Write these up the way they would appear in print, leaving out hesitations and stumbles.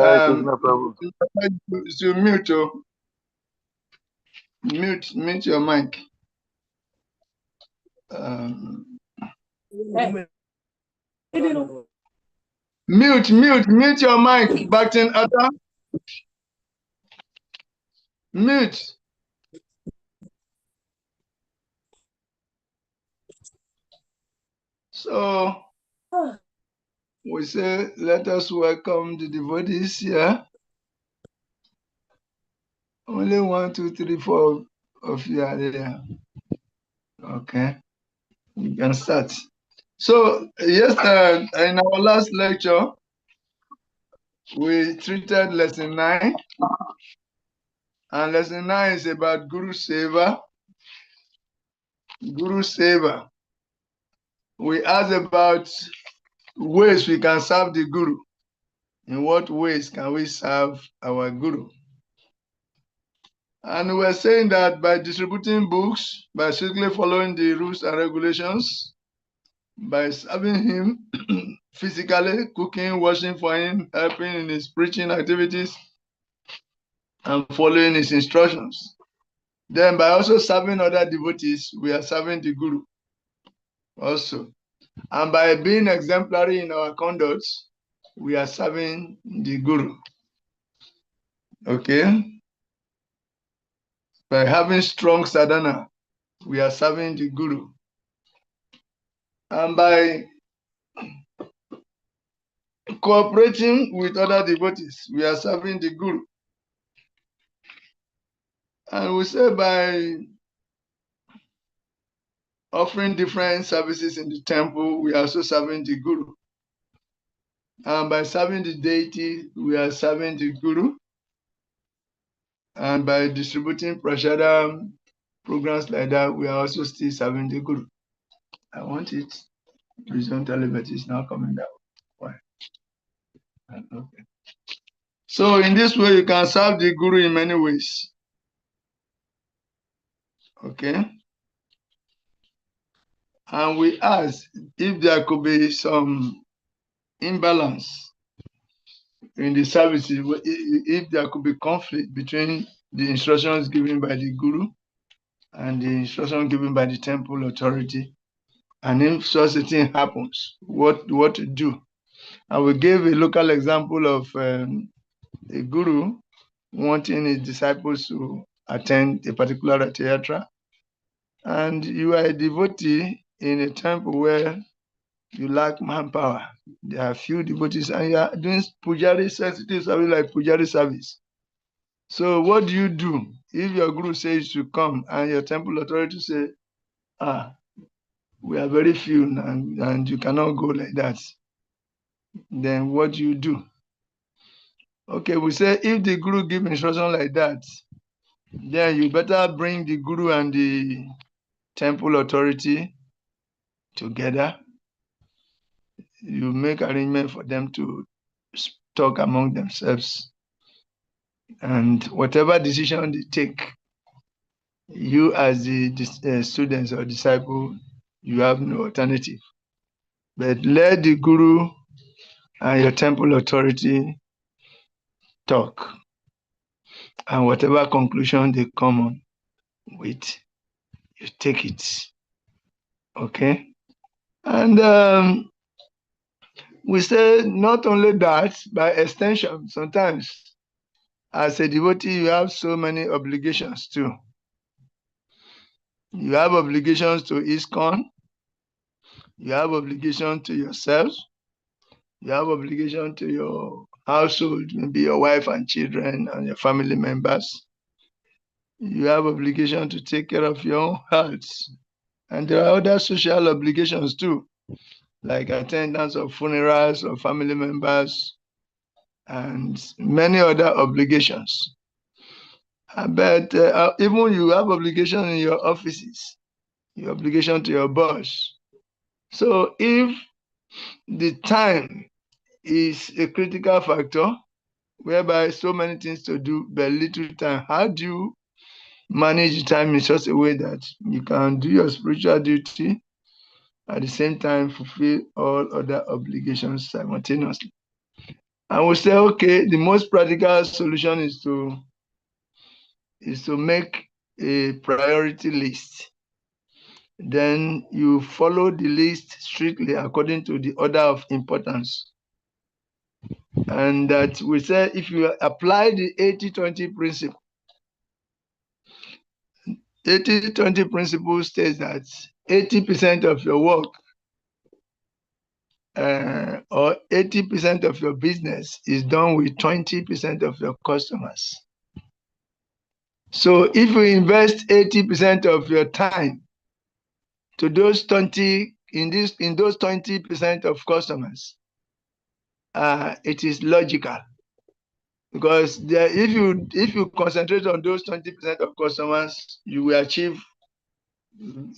It is no problem. So mute your mic. Mute your mic, Bacton Atta. Mute. So we say, let us welcome the devotees here. Only 1, 2, 3, 4 of you are there. Okay, you can start. So yes, in our last lecture, we treated lesson 9, and lesson 9 is about Guru Seva. Guru Seva. We asked about ways we can serve the Guru. In what ways can we serve our Guru? And we're saying that by distributing books, by strictly following the rules and regulations, by serving him physically, cooking, washing for him, helping in his preaching activities, and following his instructions. Then by also serving other devotees, we are serving the Guru also. And by being exemplary in our conduct, we are serving the Guru. Okay? By having strong sadhana, we are serving the Guru. And by cooperating with other devotees, we are serving the Guru. And we say by offering different services in the temple, we are also serving the Guru. And by serving the deity, we are serving the Guru. And by distributing prashadam programs like that, we are also still serving the Guru. I want it horizontally, but it's not coming down. Why? Okay. So in this way, you can serve the Guru in many ways. Okay. And we ask if there could be some imbalance in the services, if there could be conflict between the instructions given by the Guru and the instruction given by the temple authority. And if such a thing happens, what to do? And we gave a local example of a Guru wanting his disciples to attend a particular Rath Yatra. And you are a devotee in a temple where you lack manpower. There are few devotees and you are doing pujari sensitive service like pujari service. So what do you do if your Guru says to come and your temple authority say, we are very few and you cannot go like that? Then what do you do? Okay, we say if the Guru give instruction like that, then you better bring the Guru and the temple authority together. You make arrangement for them to talk among themselves. And whatever decision they take, you as the students or disciple, you have no alternative. But let the Guru and your temple authority talk. And whatever conclusion they come on with, you take it. Okay? And we say not only that, by extension, sometimes as a devotee, you have so many obligations too. You have obligations to ISKCON. You have obligation to yourself. You have obligation to your household, maybe your wife and children and your family members. You have obligation to take care of your own health. And there are other social obligations too, like attendance of funerals of family members and many other obligations. But even you have obligation in your offices, your obligation to your boss. So if the time is a critical factor, whereby so many things to do, but little time, how do you manage the time in such a way that you can do your spiritual duty, at the same time fulfill all other obligations simultaneously? And we say, okay, the most practical solution is to make a priority list. Then you follow the list strictly according to the order of importance. And that we say if you apply the 80-20 principle, 80-20 principle states that 80% of your work or 80% of your business is done with 20% of your customers. So if you invest 80% of your time to those 20 in those 20% of customers, it is logical, because if you concentrate on those 20% of customers, you will achieve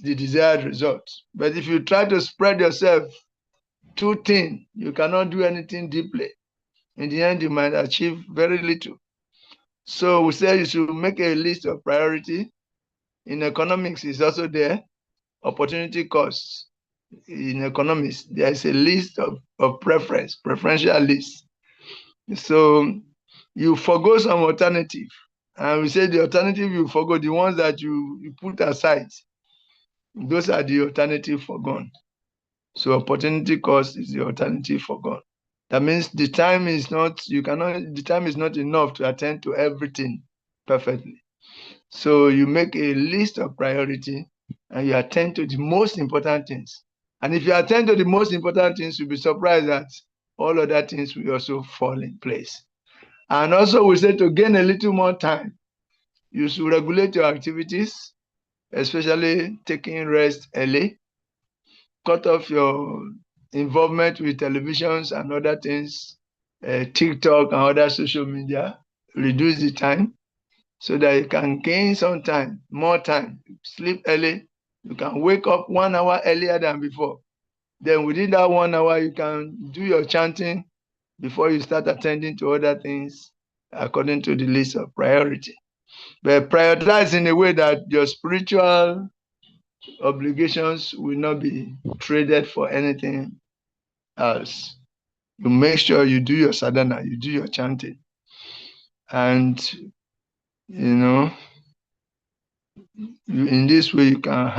the desired result. But if you try to spread yourself too thin, you cannot do anything deeply. In the end, you might achieve very little. So we say you should make a list of priority. In economics, it's also there. Opportunity costs. In economics, there is a list of preferential list. So you forgo some alternative. And we say the alternative you forgo, the ones that you put aside, those are the alternative forgone. So opportunity cost is the alternative forgone. That means the time is not enough to attend to everything perfectly. So you make a list of priority and you attend to the most important things. And if you attend to the most important things, you'll be surprised that all other things will also fall in place. And also we say to gain a little more time, you should regulate your activities, especially taking rest early, cut off your involvement with televisions and other things, TikTok and other social media, reduce the time so that you can gain some time, more time. Sleep early, you can wake up 1 hour earlier than before. Then within that 1 hour, you can do your chanting before you start attending to other things according to the list of priority. But prioritize in a way that your spiritual obligations will not be traded for anything else. You make sure you do your sadhana, you do your chanting. And, in this way, you can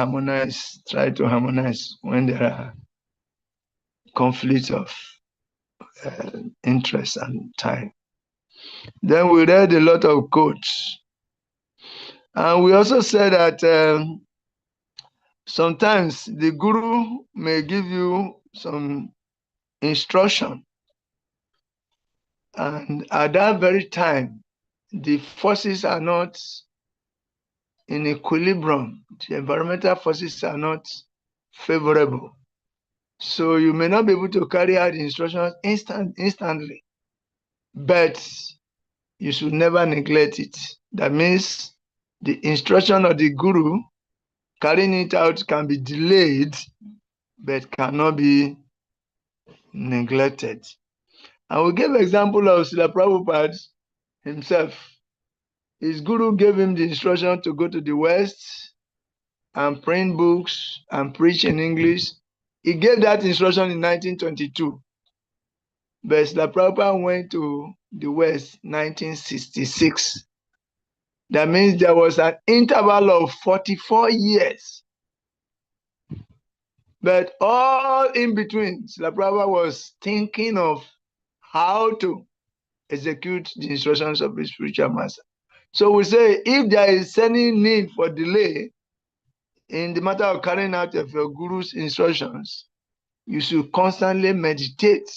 try to harmonize when there are conflicts of interest and time. Then we read a lot of quotes. And we also said that sometimes the guru may give you some instruction. And at that very time, the forces are not in equilibrium. The environmental forces are not favorable. So you may not be able to carry out the instructions instantly, but you should never neglect it. That means the instruction of the guru, carrying it out can be delayed, but cannot be neglected. And we gave example of Srila Prabhupada himself. His guru gave him the instruction to go to the West and print books and preach in English. He gave that instruction in 1922. But Srila Prabhupada went to the West 1966. That means there was an interval of 44 years. But all in between, Srila Prabhupada was thinking of how to execute the instructions of his spiritual master. So we say, if there is any need for delay in the matter of carrying out of your guru's instructions, you should constantly meditate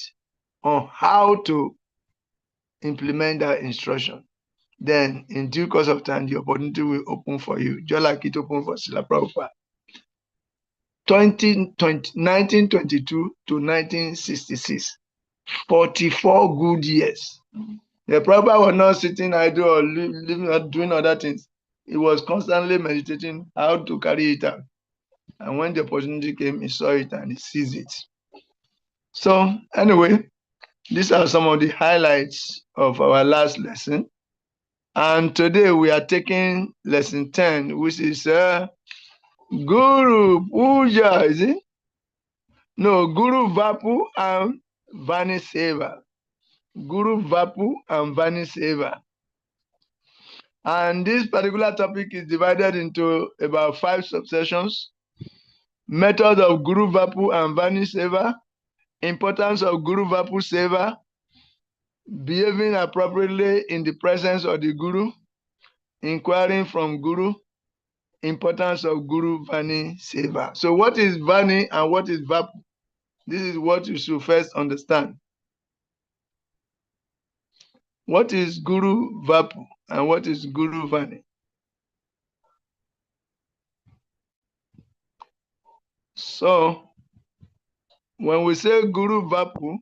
on how to implement that instruction. Then, in due course of time, the opportunity will open for you, just like it opened for Srila Prabhupada. 1922 to 1966, 44 good years. The Prabhupada was not sitting idle or living or doing other things. He was constantly meditating how to carry it out. And when the opportunity came, he saw it and he seized it. So anyway, these are some of the highlights of our last lesson. And today we are taking lesson 10, which is Guru Puja, is it? No, Guru Vapu and Vani Seva. Guru Vapu and Vani Seva. And this particular topic is divided into about 5 subsections. Method of Guru Vapu and Vani Seva, importance of Guru Vapu Seva, behaving appropriately in the presence of the Guru, inquiring from Guru, importance of Guru Vani Seva. So what is Vani and what is Vapu? This is what you should first understand. What is Guru Vapu and what is Guru Vani? So when we say Guru Vapu,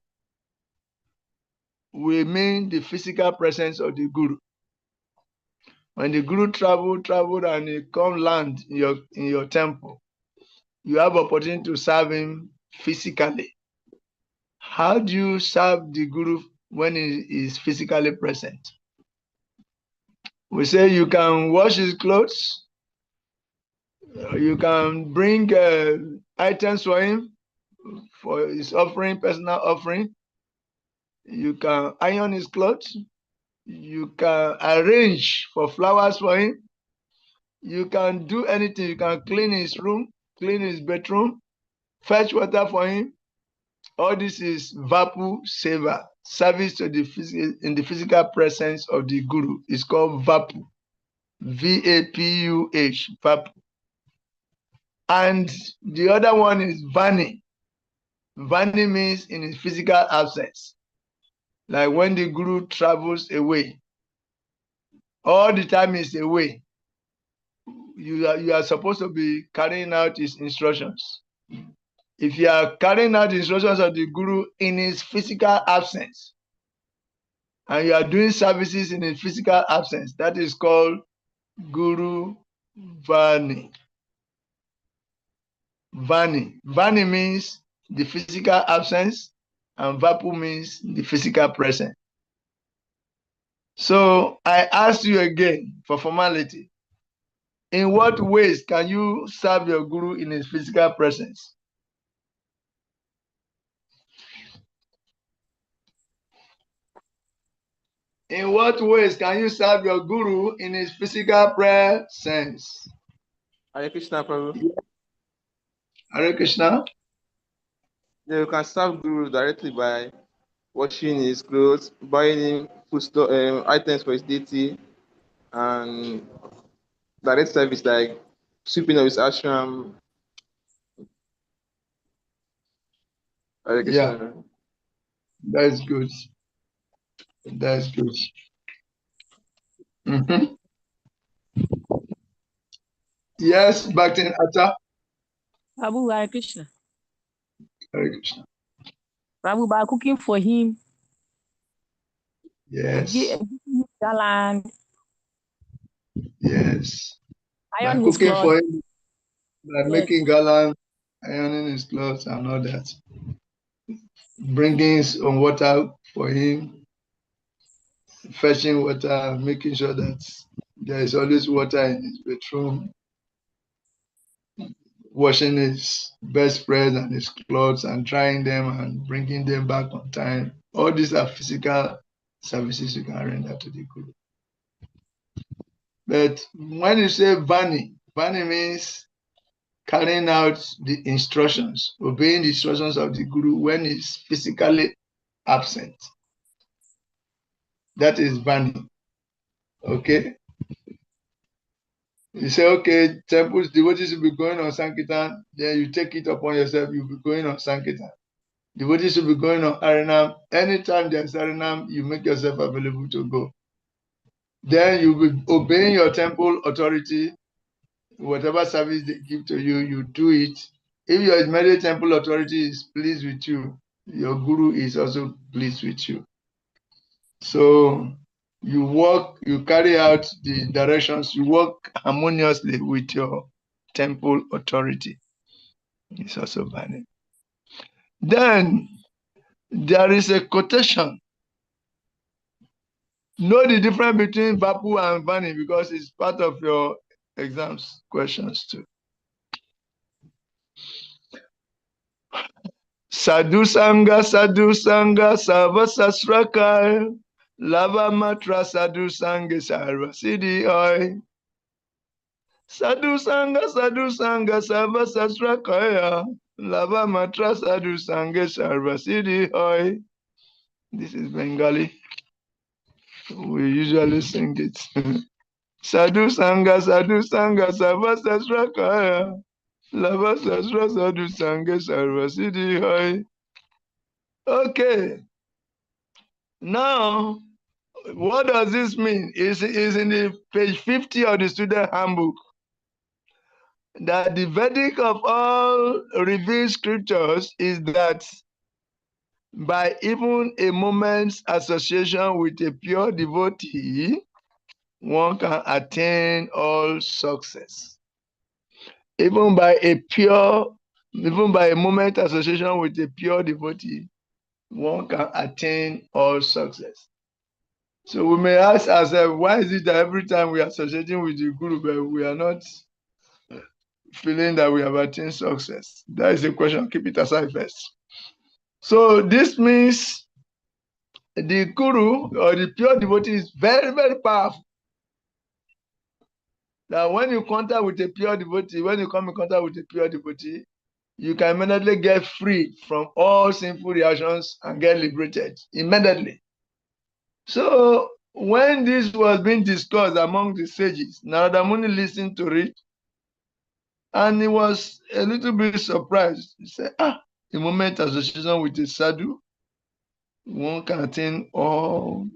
we mean the physical presence of the Guru. When the Guru traveled and he come land in your temple, you have opportunity to serve him physically. How do you serve the Guru when he is physically present? We say you can wash his clothes, you can bring items for him for his offering, personal offering. You can iron his clothes. You can arrange for flowers for him. You can do anything. You can clean his room, clean his bedroom, fetch water for him. All this is Vapu Seva, service to in the physical presence of the Guru. It's called Vapu, V-A-P-U-H, Vapu. And the other one is Vani. Vani means in his physical absence. Like when the Guru travels away, all the time he's away, you are supposed to be carrying out his instructions. If you are carrying out the instructions of the Guru in his physical absence, and you are doing services in his physical absence, that is called Guru Vani. Vani. Vani means the physical absence, and Vapu means the physical presence. So I ask you again for formality. In what ways can you serve your Guru in his physical presence? In what ways can you serve your Guru in his physical presence? Hare Krishna, Prabhu. Hare Krishna. You can serve Guru directly by washing his clothes, buying him food items for his deity, and direct service like sweeping of his ashram. Hare Krishna. Yeah, that's good. That's good. Mm-hmm. Yes, Bhakti Atta. Prabhu, Hare Krishna. Hare Krishna. Prabhu, by cooking for him. Yes. Garland. Yes. Iron by his cooking clothes. for him, by Yes. making garland, ironing his clothes and all that. Bringing some water for him, fetching water, making sure that there is always water in his bedroom, washing his bedspread and his clothes and drying them and bringing them back on time. All these are physical services you can render to the Guru. But when you say Vani, Vani means carrying out the instructions, obeying the instructions of the Guru when he's physically absent. That is Vani. Okay? You say, okay, temples, devotees will be going on Sankirtan, then you take it upon yourself, you'll be going on Sankirtan. Devotees will be going on Harinam. Anytime there's Harinam, you make yourself available to go. Then you'll be obeying your temple authority. Whatever service they give to you, you do it. If your immediate temple authority is pleased with you, your Guru is also pleased with you. So you work, you carry out the directions, you work harmoniously with your temple authority. It's also valid. Then there is a quotation. Know the difference between Vapu and Vani because it's part of your exams questions too. Sadhu Sangha, Sarva Sasrakaya, Lava Matra Sadhu Sangha, Sarva Siddhi Hoy. Sadhu Sangha, Sarva Sasrakaya, Lava Matra Sadhu Sangha, Sarva Siddhi Hoy. This is Bengali. We usually sing it. Sadhu Sangha, Sarva Sasrakaya, Lava Sasra Sadhu Sangha, Sarva Siddhi Hoy. Okay. Now, what does this mean? Is in the page 50 of the student handbook that the verdict of all revealed scriptures is that by even a moment's association with a pure devotee, one can attain all success. Even by a moment association with a pure devotee, one can attain all success. So we may ask ourselves, why is it that every time we are associating with the Guru, but we are not feeling that we have attained success? That is a question. Keep it aside first. So this means the Guru or the pure devotee is very, very powerful. That when you contact with a pure devotee, when you come in contact with a pure devotee, you can immediately get free from all sinful reactions and get liberated immediately. So when this was being discussed among the sages, Narada Muni listened to it and he was a little bit surprised. He said, the moment association with a sadhu, one can attain all.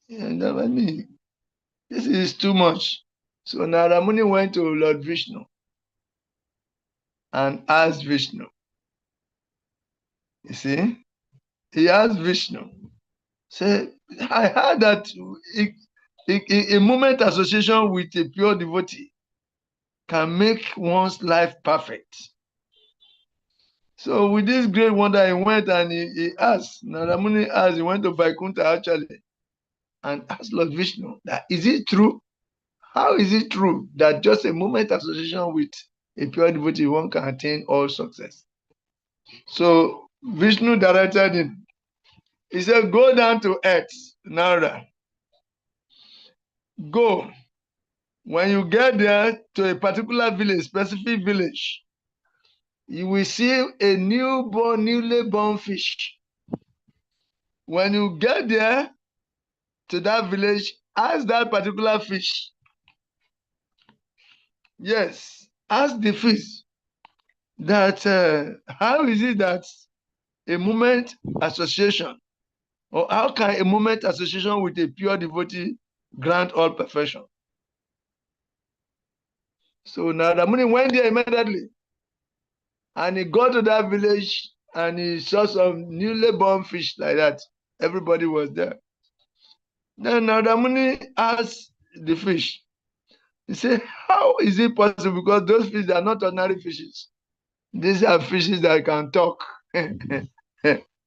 And I mean, this is too much. So Narada Muni went to Lord Vishnu and asked Vishnu. You see, he asked Vishnu, say, I heard that a moment association with a pure devotee can make one's life perfect. So with this great wonder, he went and he asked, Narada Muni asked, he went to Vaikuntha actually, and asked Lord Vishnu, that is it true? How is it true that just a moment association with a pure devotee, one can attain all success? So Vishnu directed him. He said, go down to earth, Narada. Go. When you get there to a particular village, specific village, you will see a newly born fish. When you get there to that village, ask that particular fish. Yes, ask the fish that how is it that a moment association, or how can a moment association with a pure devotee grant all perfection? So Narada Muni went there immediately, and he got to that village and he saw some newly born fish like that. Everybody was there. Then Narada Muni asked the fish, he said, how is it possible? Because those fish are not ordinary fishes. These are fishes that can talk.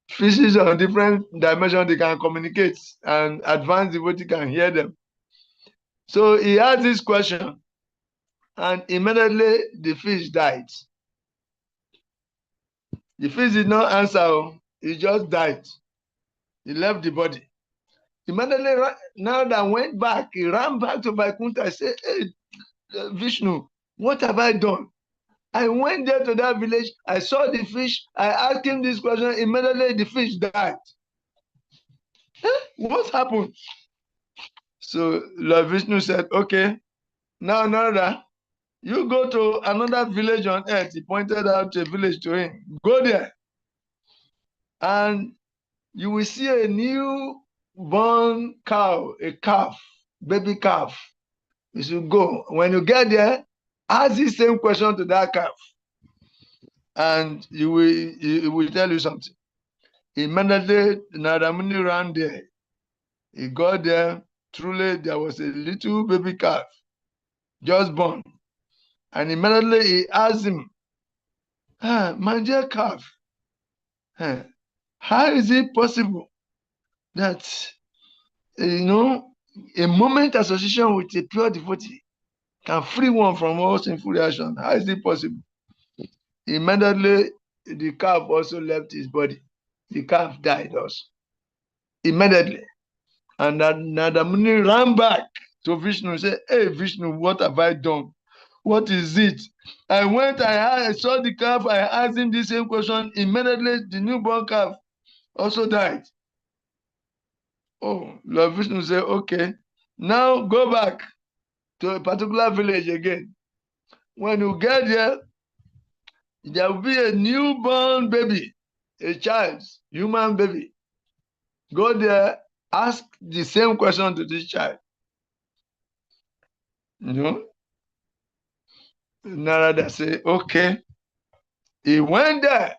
Fishes on different dimensions, they can communicate, and advanced devotee can hear them. So he asked this question, and immediately the fish died. The fish did not answer, he just died. He left the body. Immediately, now that went back, he ran back to Vaikuntha. I said, hey, Vishnu, what have I done? I went there to that village. I saw the fish. I asked him this question. Immediately, the fish died. What happened? So Lord Vishnu said, okay, now Narada, you go to another village on earth. He pointed out a village to him. Go there. And you will see a newborn cow, a calf, baby calf. You should go. When you get there, ask the same question to that calf. And he will tell you something. Immediately, Narada Muni ran there. He got there. Truly, there was a little baby calf, just born. And immediately he asked him, my dear calf, how is it possible that, a moment association with a pure devotee can free one from all sinful reaction? How is it possible? Immediately, the calf also left his body. The calf died also immediately. And Narada Muni ran back to Vishnu and said, "Hey Vishnu, what have I done? What is it?" I went, I saw the calf, I asked him the same question. Immediately, the newborn calf also died. Oh, Lord Vishnu said, "Okay, now go back to a particular village again. When you get there will be a newborn baby, a child, human baby. Go there, ask the same question to this child." You know, Narada said, "Okay." He went there.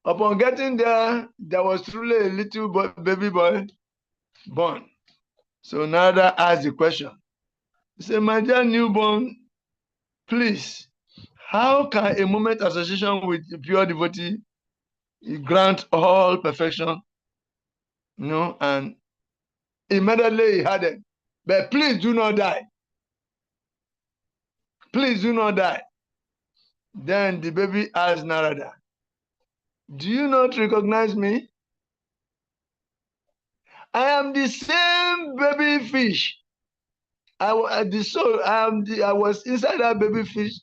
Upon getting there, there was truly a little baby boy born. So Narada asked the question. He said, "My dear newborn, please, how can a moment association with a pure devotee grant all perfection?" You know, and immediately he had it. "But please do not die. Please do not die." Then the baby asked Narada, "Do you not recognize me? I am the same baby fish. I was inside that baby fish,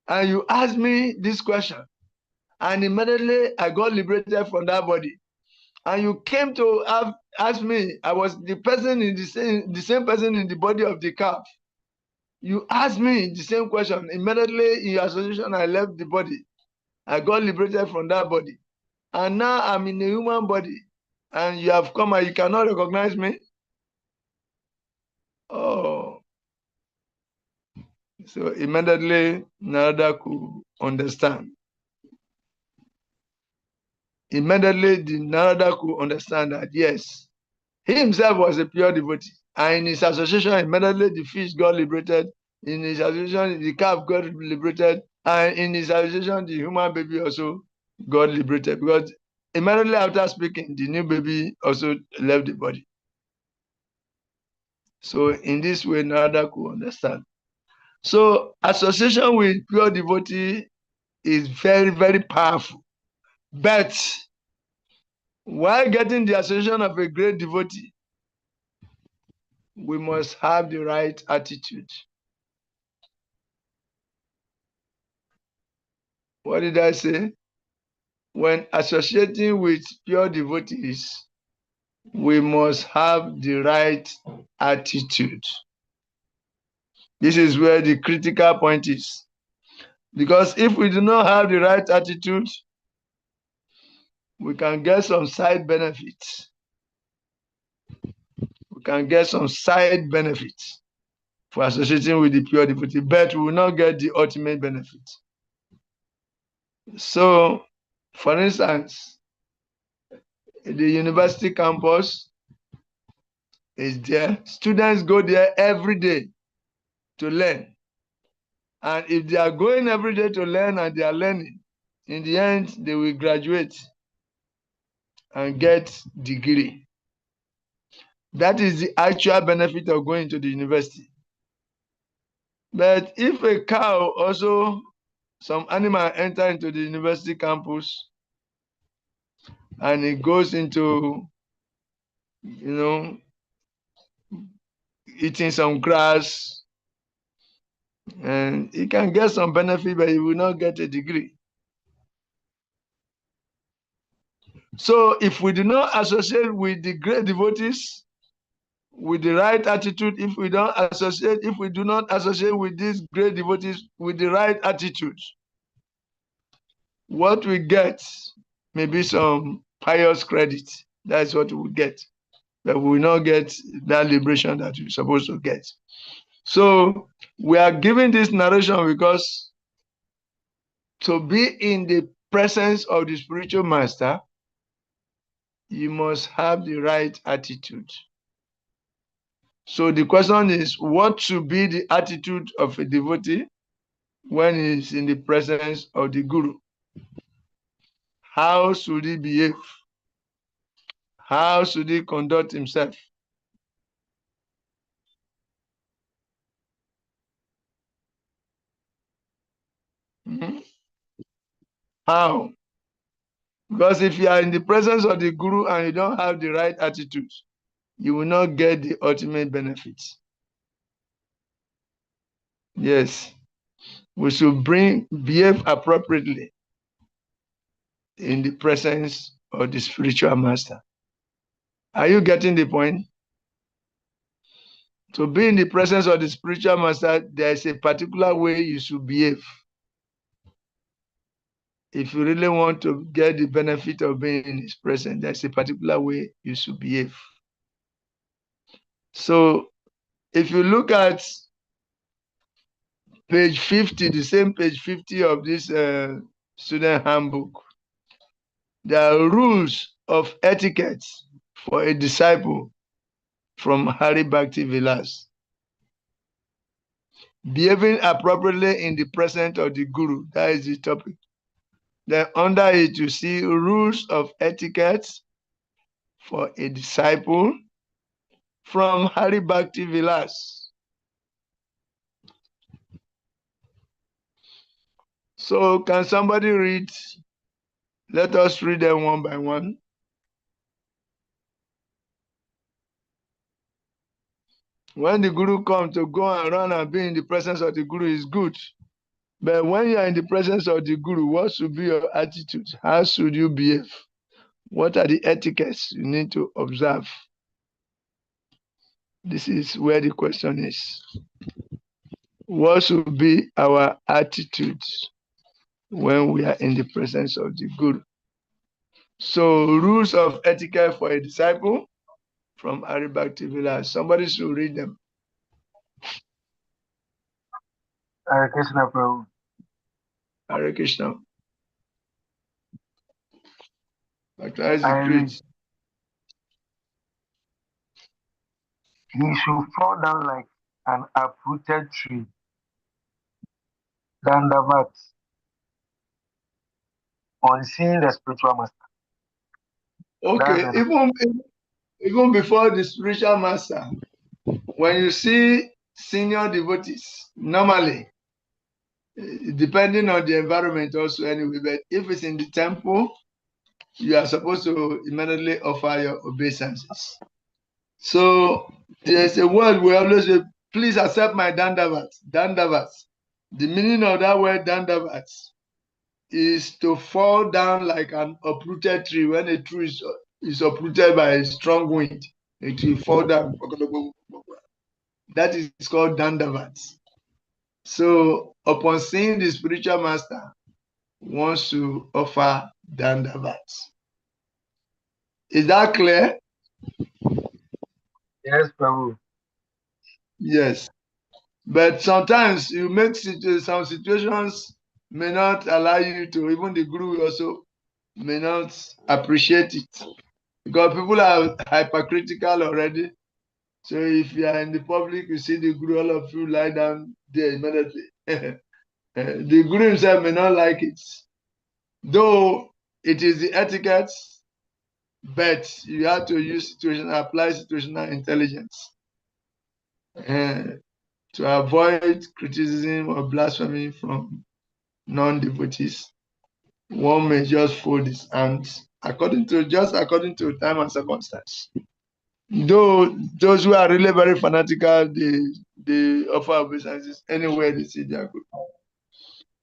and you asked me this question, and immediately I got liberated from that body. And you came to ask me. I was the person in the same person in the body of the calf. You asked me the same question. Immediately in your association, I left the body. I got liberated from that body. And now I'm in a human body. And you have come and you cannot recognize me." Oh, so immediately Narada could understand. Immediately the Narada could understand that, yes, he himself was a pure devotee. And in his association, immediately the fish got liberated. In his association, the calf got liberated. And in his association, the human baby also got liberated. Because immediately after speaking, the new baby also left the body. So in this way, Narada could understand. So association with pure devotee is very, very powerful. But while getting the association of a great devotee, we must have the right attitude. What did I say? When associating with pure devotees, we must have the right attitude. This is where the critical point is. Because if we do not have the right attitude, we can get some side benefits. We can get some side benefits for associating with the pure devotee, but we will not get the ultimate benefit. So, for instance, the university campus is there. Students go there every day to learn. And if they are going every day to learn and they are learning, in the end, they will graduate and get degree. That is the actual benefit of going to the university. But if a cow also, some animal enter into the university campus and it goes into, eating some grass, and it can get some benefit, but it will not get a degree. So if we do not associate with the great devotees with the right attitude, if we do not associate with these great devotees with the right attitude, what we get may be some pious credit. That's what we get. But we will not get that liberation that we're supposed to get. So we are giving this narration because to be in the presence of the spiritual master, you must have the right attitude. So the question is, what should be the attitude of a devotee when he is in the presence of the guru? How should he behave? How should he conduct himself? How? Because if you are in the presence of the Guru and you don't have the right attitude, you will not get the ultimate benefits. Yes, we should behave appropriately in the presence of the spiritual master. Are you getting the point? To be in the presence of the spiritual master, there is a particular way you should behave. If you really want to get the benefit of being in his presence, there's a particular way you should behave. So if you look at page 50, the same page 50 of this student handbook, there are rules of etiquette for a disciple from Hari Bhakti Vilas. Behaving appropriately in the presence of the Guru, that is the topic. Then under it, you see rules of etiquette for a disciple from Hari Bhakti Vilas. So can somebody read? Let us read them one by one. When the Guru comes, to go and run and be in the presence of the Guru is good. But when you are in the presence of the Guru, what should be your attitude? How should you behave? What are the etiquettes you need to observe? This is where the question is. What should be our attitude when we are in the presence of the Guru? So, rules of etiquette for a disciple from Hari Bhakti Vilas. Somebody should read them. Hare Krishna, Prabhu. Hare Krishna. Dr. Isaac, I read. read. He should fall down like an uprooted tree. Dandavat on seeing the spiritual master. Okay, even before the spiritual master, when you see senior devotees, normally, depending on the environment also anyway, but if it's in the temple, you are supposed to immediately offer your obeisances. So there's a word we always say, please accept my dandavat. Dandavat. The meaning of that word dandavat is to fall down like an uprooted tree. When a tree is uprooted by a strong wind, it will fall down. That is called dandavat. So upon seeing the spiritual master, wants to offer dandavat. Is that clear? Yes, Prabhu. Yes. But sometimes you make some situations may not allow you to, even the Guru also may not appreciate it. Because people are hypercritical already. So if you are in the public, you see the Guru, all of you lie down there immediately. The Guru himself may not like it. Though it is the etiquette, but you have to apply situational intelligence to avoid criticism or blasphemy from non-devotees. One may just fold his hands according to time and circumstance. Though those who are really very fanatical, they offer obeisances anywhere they see they are good.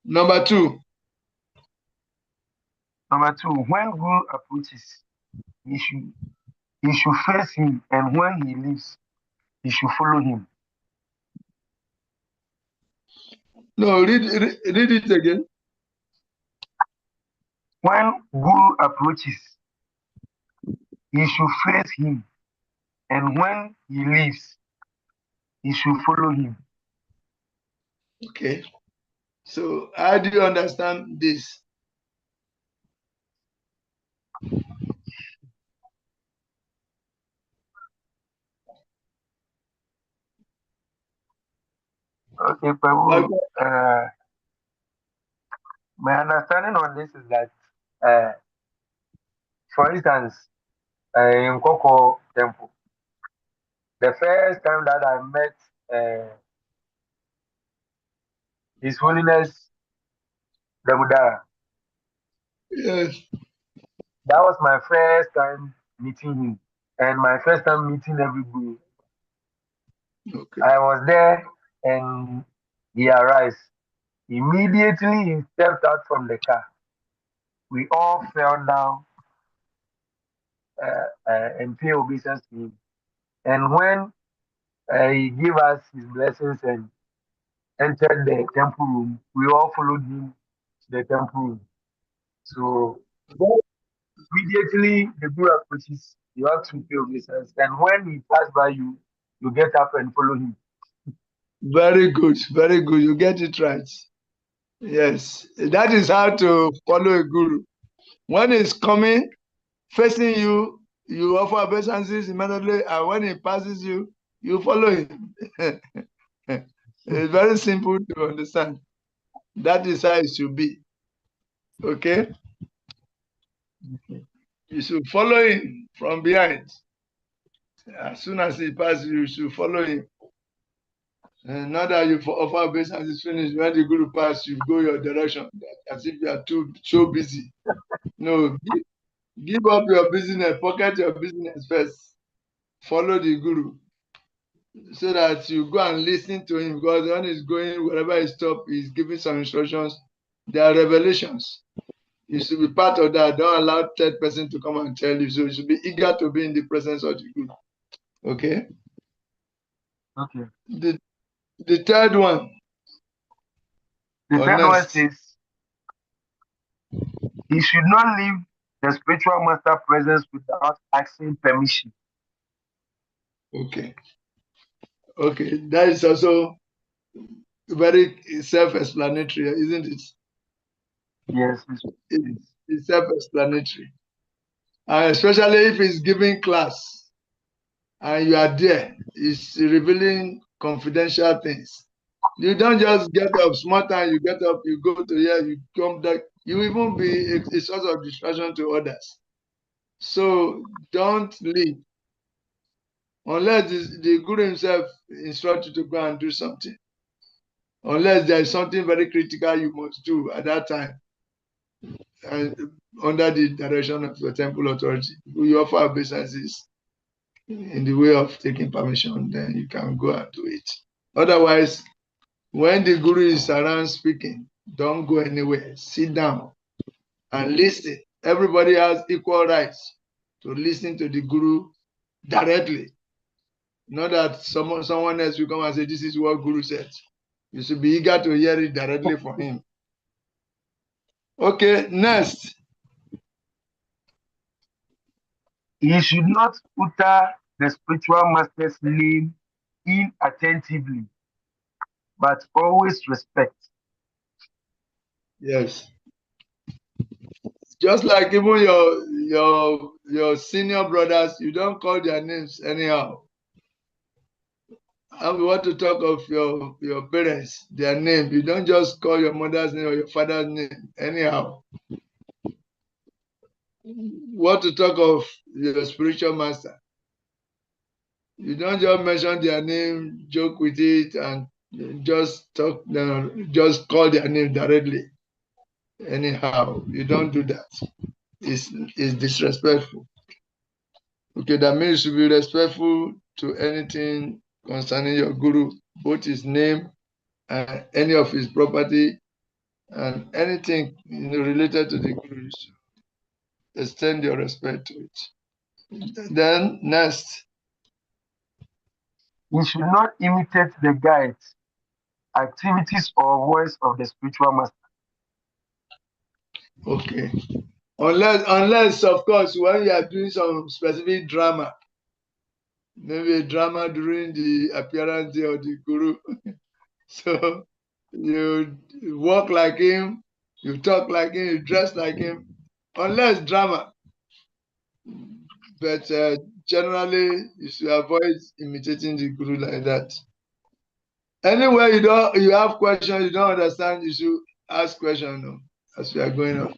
Number two. Number two, when Guru approaches, he should face him, and when he leaves, he should follow him. No, read it again. When Guru approaches, he should face him, and when he leaves, he should follow him. Okay. So how do you understand this? Okay, Prabhu. My understanding on this is that, for instance, in Koko Temple, the first time that I met His Holiness the Buddha, Yes. That was my first time meeting him, and my first time meeting every guru. Okay. I was there, and he arrived. Immediately, he stepped out from the car. We all fell down and pay obeisance to him. And when he gave us his blessings and entered the temple room, we all followed him to the temple room. So immediately the guru approaches, you have to pay obeisance. And when he passes by you, you get up and follow him. Very good. Very good. You get it right. Yes. That is how to follow a guru. When he's coming, facing you, you offer obeisances immediately, and when he passes you, you follow him. It's very simple to understand. That is how it should be. Okay? You should follow him from behind. As soon as he passes you, you should follow him. And not that you offer obeisances finished, when the guru passes, you go your direction, as if you are so busy. No, give up your business, pocket your business first. Follow the guru, so that you go and listen to him, because when he's going, wherever he stops, he's giving some instructions. There are revelations. You should be part of that. Don't allow third person to come and tell you. So you should be eager to be in the presence of the guru. Okay? Okay. The third one. The Or third one next. says, he should not leave the spiritual master presence without asking permission. Okay. Okay. That is also very self-explanatory, isn't it? Yes. It's self-explanatory. And especially if it's giving class and you are there, it's revealing confidential things. You don't just get up, small time, you get up, you go to here, you come back, you even be a source of distraction to others. So don't leave unless the guru himself instructs you to go and do something. Unless there is something very critical you must do at that time, and under the direction of your temple authority, you offer obeisances in the way of taking permission, then you can go and do it. Otherwise, when the guru is around speaking, don't go anywhere. Sit down and listen. Everybody has equal rights to listen to the guru directly. Not that someone else will come and say, this is what guru said. You should be eager to hear it directly from him. Okay, next. He should not utter the spiritual master's name inattentively, but always respect. Yes. Just like even your senior brothers, you don't call their names anyhow. And we want to talk of your parents, their name. You don't just call your mother's name or your father's name anyhow. What to talk of your spiritual master? You don't just mention their name, joke with it, and just talk. No, just call their name directly. Anyhow, you don't do that. It's disrespectful. Okay, that means you should be respectful to anything concerning your guru, both his name and any of his property and anything related to the guru. Extend your respect to it. Then next. He should not imitate the guides, activities, or voice of the spiritual master. Okay. Unless of course when you are doing some specific drama, maybe a drama during the appearance day of the guru. So you walk like him, you talk like him, you dress like him, unless drama. But generally, you should avoid imitating the guru like that. Anywhere you have questions, you don't understand, you should ask questions as we are going on.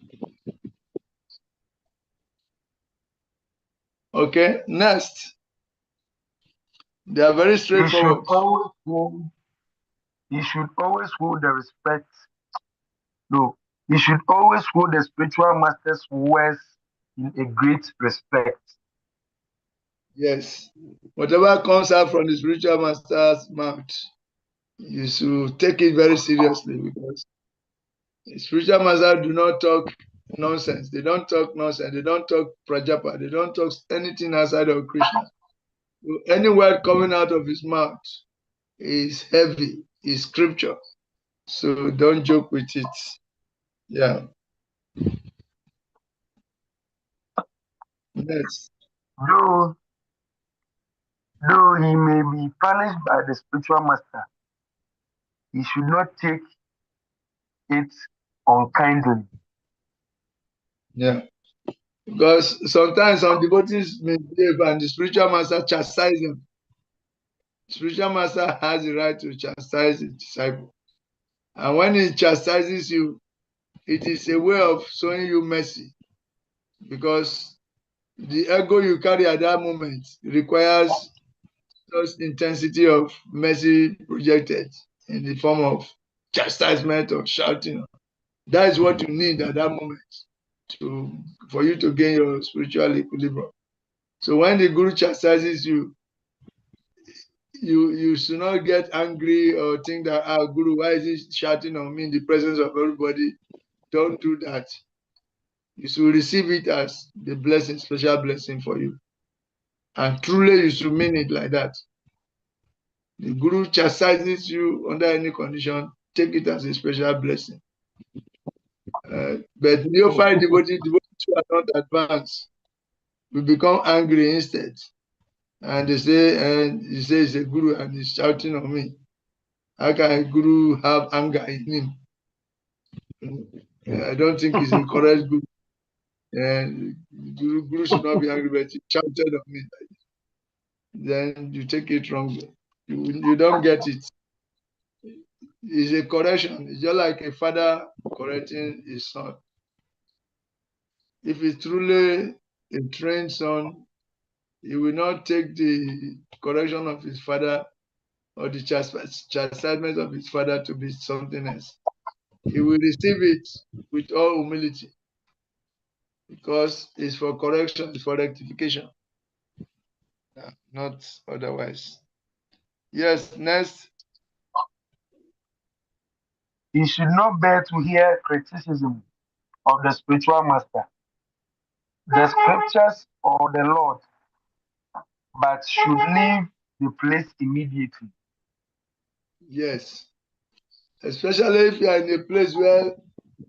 Okay, next. They are very straightforward. He should always hold the respect. No, he should always hold the spiritual master's words in a great respect. Yes. Whatever comes out from the spiritual master's mouth, you should take it very seriously, because the spiritual masters do not talk nonsense. They don't talk nonsense. They don't talk prajapa. They don't talk anything outside of Krishna. So any word coming out of his mouth is heavy, is scripture. So don't joke with it. Yeah. Yes. Though he may be punished by the spiritual master, he should not take it unkindly. Yeah. Because sometimes some devotees misbehave and the spiritual master chastise them. Spiritual master has the right to chastise his disciple. And when he chastises you, it is a way of showing you mercy, because the ego you carry at that moment requires just intensity of mercy projected in the form of chastisement or shouting. That is what you need at that moment for you to gain your spiritual equilibrium. So when the guru chastises you, you should not get angry or think that, guru, why is he shouting on me in the presence of everybody? Don't do that. You should receive it as the blessing, special blessing for you. And truly you should mean it like that. The guru chastises you under any condition, take it as a special blessing. But neophyte devotees who are not advanced will become angry instead. And they say, it's a guru and he's shouting on me. How can a guru have anger in him? I don't think he's a correct guru. Guru should not be angry, but he shouted on me. Then you take it wrongly. You don't get it. It's a correction. It's just like a father correcting his son. If it's truly a trained son, he will not take the correction of his father or the chastisement of his father to be something else. He will receive it with all humility, because it's for correction, it's for rectification, not otherwise. Yes, next. He should not bear to hear criticism of the spiritual master, the scriptures, or the Lord, but should leave the place immediately. Yes. Especially if you are in a place where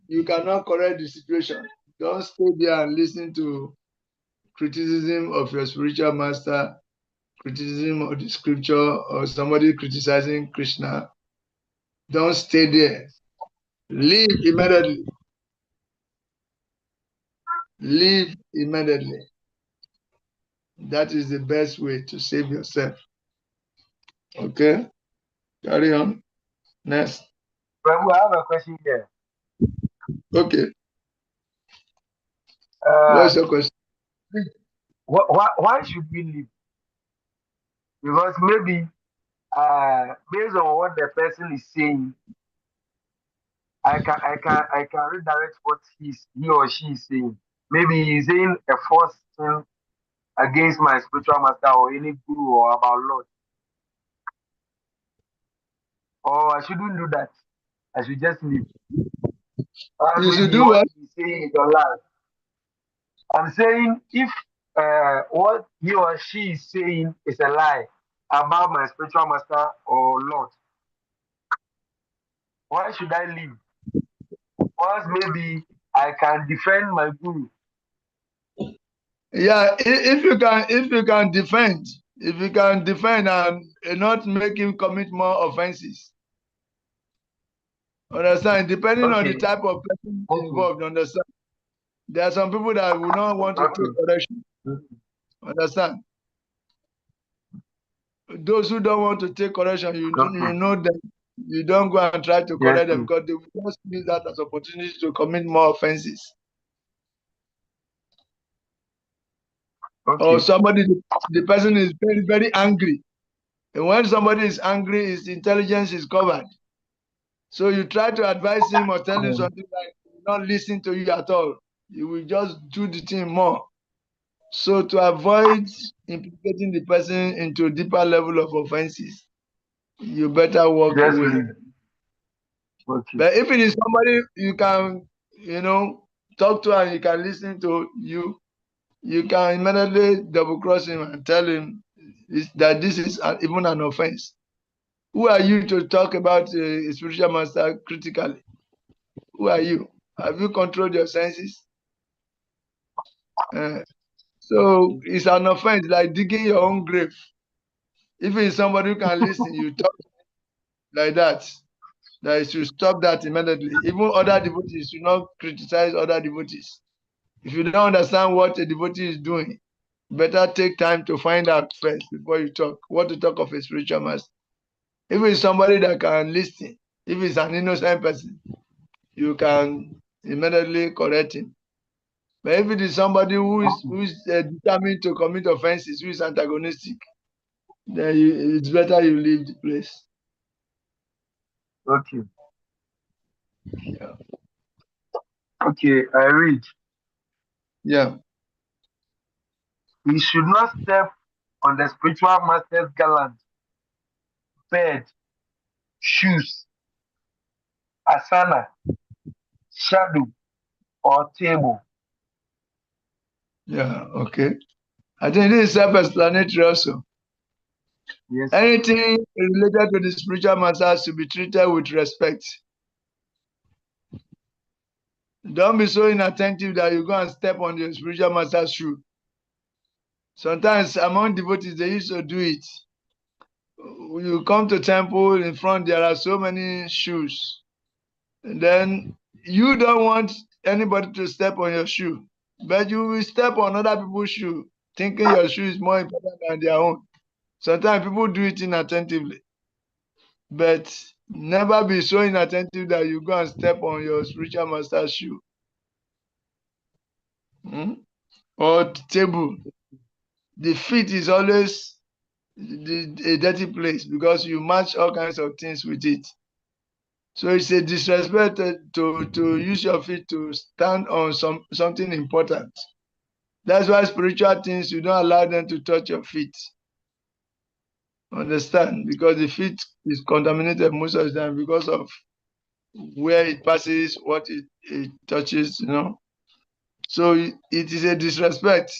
you cannot correct the situation. Don't stay there and listen to criticism of your spiritual master, criticism of the scripture, or somebody criticizing Krishna. Don't stay there. Leave immediately. Leave immediately. That is the best way to save yourself. Okay? Carry on. Next. Prabhu, I have a question here. Okay. What's your question? Why should we leave? Because maybe based on what the person is saying, I can redirect what he or she is saying. Maybe he's saying a false thing against my spiritual master or any guru or about Lord. Or I shouldn't do that. I should just leave. You should Maybe do what? he's saying is a lie. I'm saying if what he or she is saying is a lie about my spiritual master or Lord, why should I leave? Once maybe I can defend my guru. Yeah, if you can defend and not make him commit more offenses. Understand? Depending on the type of person involved, understand? There are some people that will not want to take correction. Understand? Those who don't want to take correction, you know them. You don't go and try to correct them, because they will just use that as opportunity to commit more offenses. Or somebody, the person is very, very angry. And when somebody is angry, his intelligence is covered. So you try to advise him or tell him something like, not listen to you at all. you will just do the thing more. So to avoid implicating the person into a deeper level of offenses, you better walk Just away. leave. Okay. But if it is somebody you can, talk to and you can listen to, you can immediately double cross him and tell him that this is even an offense. Who are you to talk about a spiritual master critically? Who are you? Have you controlled your senses? So it's an offense, like digging your own grave. If it's somebody who can listen, you talk like that you should stop that immediately. Even other devotees should not criticize other devotees. If you don't understand what a devotee is doing, better take time to find out first before you talk. What to talk of a spiritual master. If it's somebody that can listen, if it's an innocent person, you can immediately correct him. But if it is somebody who is determined to commit offenses, who is antagonistic, then it's better you leave the place. Okay. Yeah. Okay, I read. Yeah. We should not step on the spiritual master's garland, bed, shoes, asana, shadow, or table. Yeah. Okay. I think this is self-explanatory also. Yes. Anything related to the spiritual matter has to be treated with respect. Don't be so inattentive that you go and step on the spiritual master's shoe. Sometimes among devotees, they used to do it. When you come to temple, in front there are so many shoes. And then you don't want anybody to step on your shoe. But you will step on other people's shoe, thinking your shoe is more important than their own. Sometimes people do it inattentively. But never be so inattentive that you go and step on your spiritual master's shoe. Or table. The feet is always a dirty place because you match all kinds of things with it. So it's a disrespect to use your feet to stand on something important. That's why spiritual things, you don't allow them to touch your feet. Understand? Because the feet is contaminated most of the time because of where it passes, what it touches, So it is a disrespect.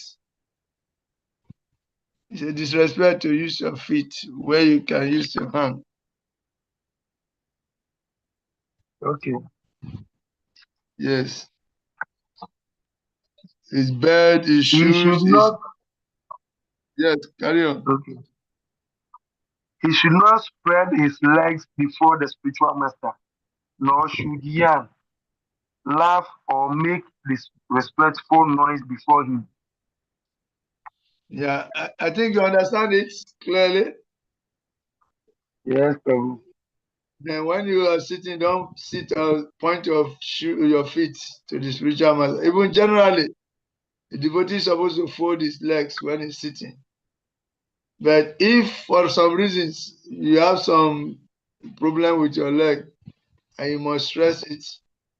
It's a disrespect to use your feet where you can use your hand. Okay. Yes. His bed, his He should shoes, not. yes, carry on. Okay. He should not spread his legs before the spiritual master, nor should yarn, laugh, or make disrespectful noise before him. Yeah, I think you understand it clearly. Yes, Prabhu. Then when you are sitting, don't sit or point your feet to the spiritual master. Even generally, the devotee is supposed to fold his legs when he's sitting. But if for some reasons you have some problem with your leg and you must stress it,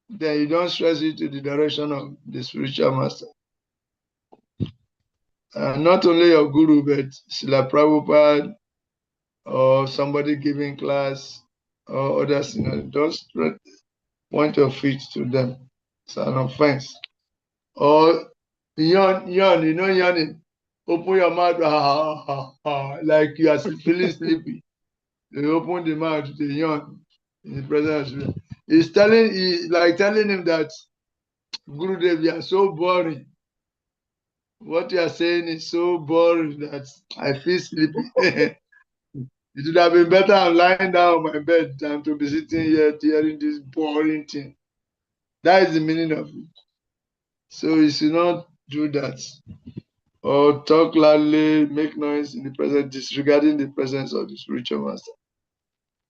then you don't stress it to the direction of the spiritual master. Not only your guru, but Srila Prabhupada or somebody giving class or others, don't point your feet to them. It's an offense. Or yawn, yawning. Open your mouth, like you are feeling sleepy. You open the mouth, they yawn in the presence of God. He's telling him that Gurudev, you are so boring. What you are saying is so boring that I feel sleepy. It would have been better I'm lying down on my bed than to be sitting here hearing this boring thing. That is the meaning of it. So you should not do that. Or talk loudly, make noise in the presence, disregarding the presence of the spiritual master.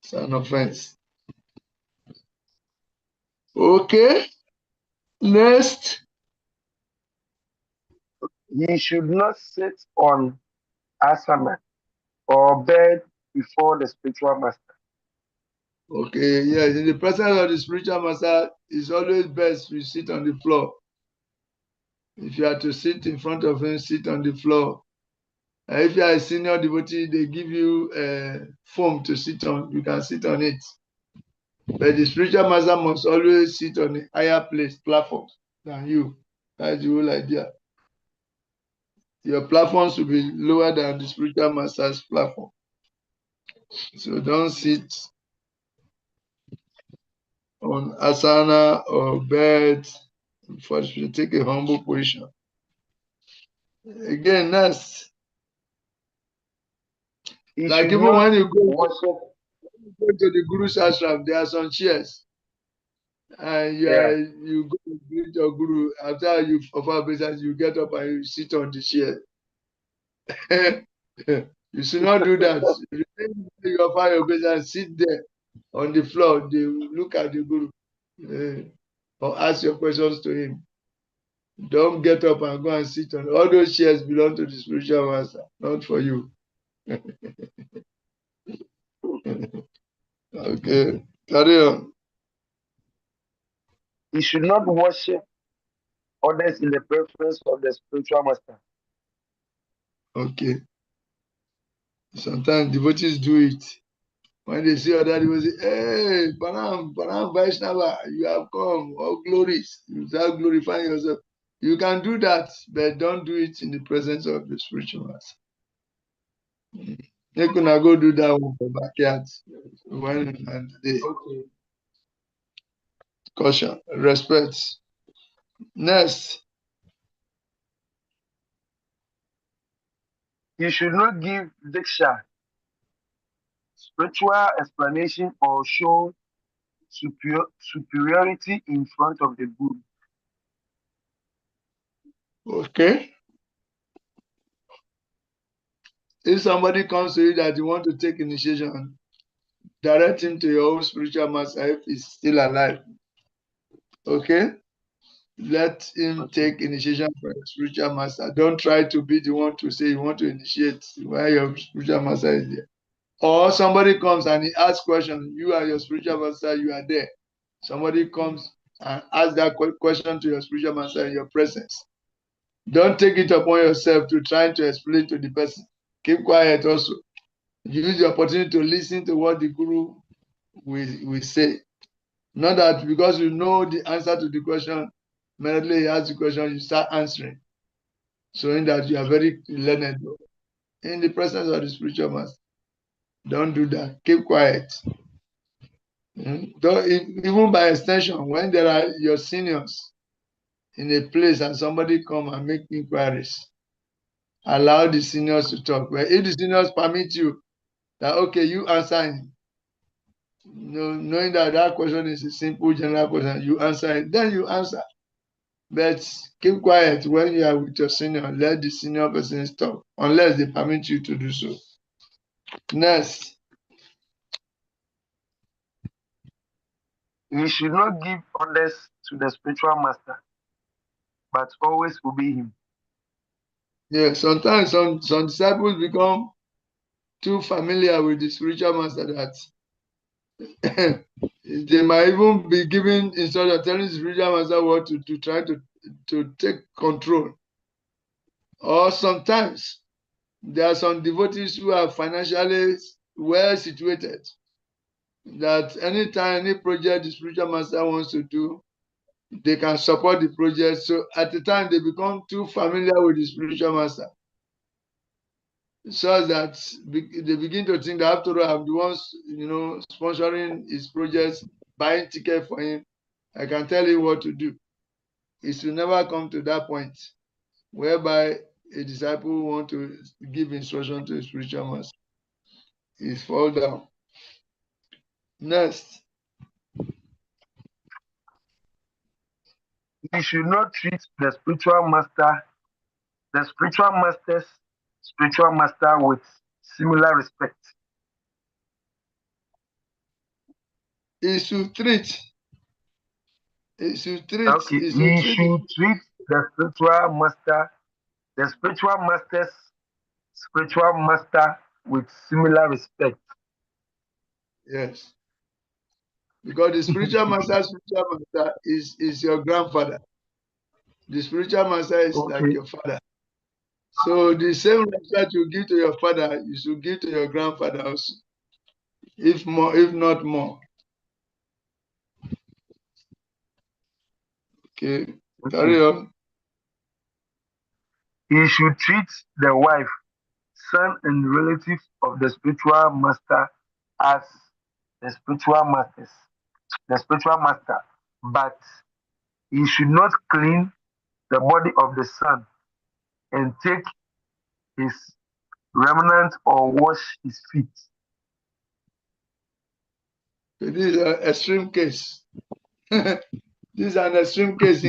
It's an offense. Okay. Next. He should not sit on asana or bed before the spiritual master. Okay, yes. In the presence of the spiritual master, it's always best to sit on the floor. If you are to sit in front of him, sit on the floor. If you are a senior devotee, they give you a foam to sit on. You can sit on it. But the spiritual master must always sit on a higher place, platform than you. That's the whole idea. Your platform should be lower than the spiritual master's platform. So don't sit on asana or bed. First, you take a humble position. Again, that's He like should even not when you go worship. to the Guru's ashram, there are some chairs. And Yeah. you go to greet your Guru. After you offer obeisance, you get up and you sit on the chair. You should not do that. You offer your obeisance, sit there on the floor. They look at the Guru or ask your questions to him. Don't get up and go and sit on. All those chairs belong to the spiritual master, not for you. Okay, carry on. He should not worship others in the preference of the spiritual master. Okay. Sometimes devotees do it. When they see other devotees, hey, Param Vaishnava, you have come, all glories. You start glorifying yourself. You can do that, but don't do it in the presence of the spiritual master. You can go do that one for backyard. When and the Okay. caution, respect. Next, He should not give diksha, spiritual explanation, or show superiority in front of the Guru. okay. If somebody comes to you that you want to take initiation, direct him to your own spiritual master if he's still alive. Okay? Let him take initiation from your spiritual master. Don't try to be the one to say you want to initiate while your spiritual master is there. Or somebody comes and he asks questions, you are your spiritual master, you are there. Somebody comes and asks that question to your spiritual master in your presence. Don't take it upon yourself to try to explain to the person. Keep quiet also. Use the opportunity to listen to what the Guru will say. Not that because you know the answer to the question, immediately he asks the question, you start answering, showing that you are very learned in the presence of the spiritual master. Don't do that. Keep quiet. Don't, even by extension, when there are your seniors in a place and somebody come and make inquiries, allow the seniors to talk. But if the seniors permit you that, okay, you answer him, knowing that that question is a simple general question, you answer it, then you answer. But keep quiet when you are with your senior. Let the senior person talk, unless they permit you to do so. Next, He should not give orders to the spiritual master, but always obey him. yeah, sometimes some disciples become too familiar with the spiritual master that they might even be giving instruction, telling the spiritual master what to do, try to take control. Or sometimes there are some devotees who are financially well situated, that anytime any project the spiritual master wants to do, they can support the project. So at the time they become too familiar with the spiritual master, so that they begin to think that after all I'm the ones sponsoring his projects, buying ticket for him. I can tell him what to do. It will never come to that point whereby a disciple want to give instruction to a spiritual master. He fall down. Next, He should not treat the spiritual master with similar respect. he should treat. He should treat. Okay, He should he treat. should treat the spiritual master with similar respect. Yes, because the spiritual master is your grandfather. The spiritual master is like Okay. your father. So the same respect you give to your father, you should give to your grandfather also, if not more. Okay, carry Okay. on. He should treat the wife, son, and relatives of the spiritual master as the spiritual masters, the spiritual master. But he should not clean the body of the son and take his remnant or wash his feet. So this is an extreme case. This is an extreme case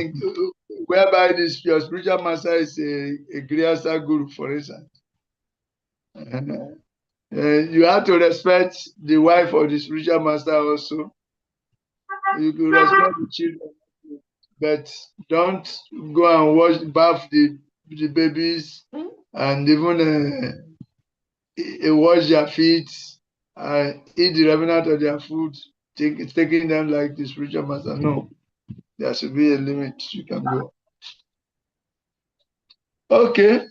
whereby your spiritual master is a Grihastha guru, for instance. You have to respect the wife of the spiritual master also. You can respect the children, but don't go and bath the babies and even wash their feet and eat the remnant of their food, taking them like the spiritual master. No, there should be a limit. You can go. Okay,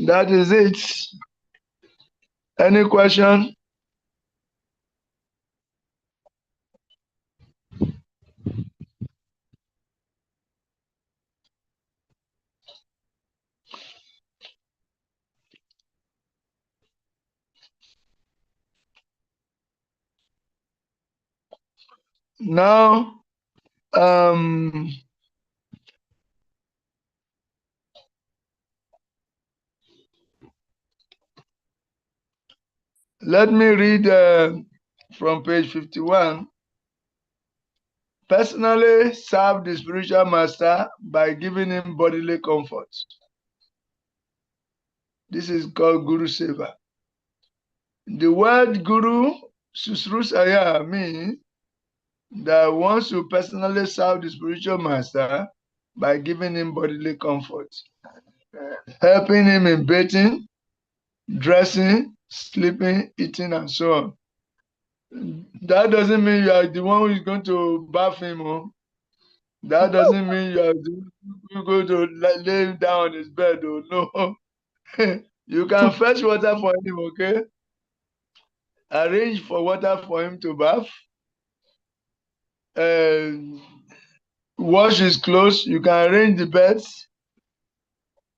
that is it. Any question? Now, let me read from page 51. Personally serve the spiritual master by giving him bodily comfort. This is called Guru Seva. The word Guru, Susrusaya, means that wants to personally serve the spiritual master by giving him bodily comfort, helping him in bathing, dressing, sleeping, eating, and so on. That doesn't mean you are the one who is going to bath him. Oh. That doesn't mean you are going to lay him down on his bed. Oh, no. You can fetch water for him, okay? Arrange for water for him to bath. Wash his clothes. You can arrange the beds.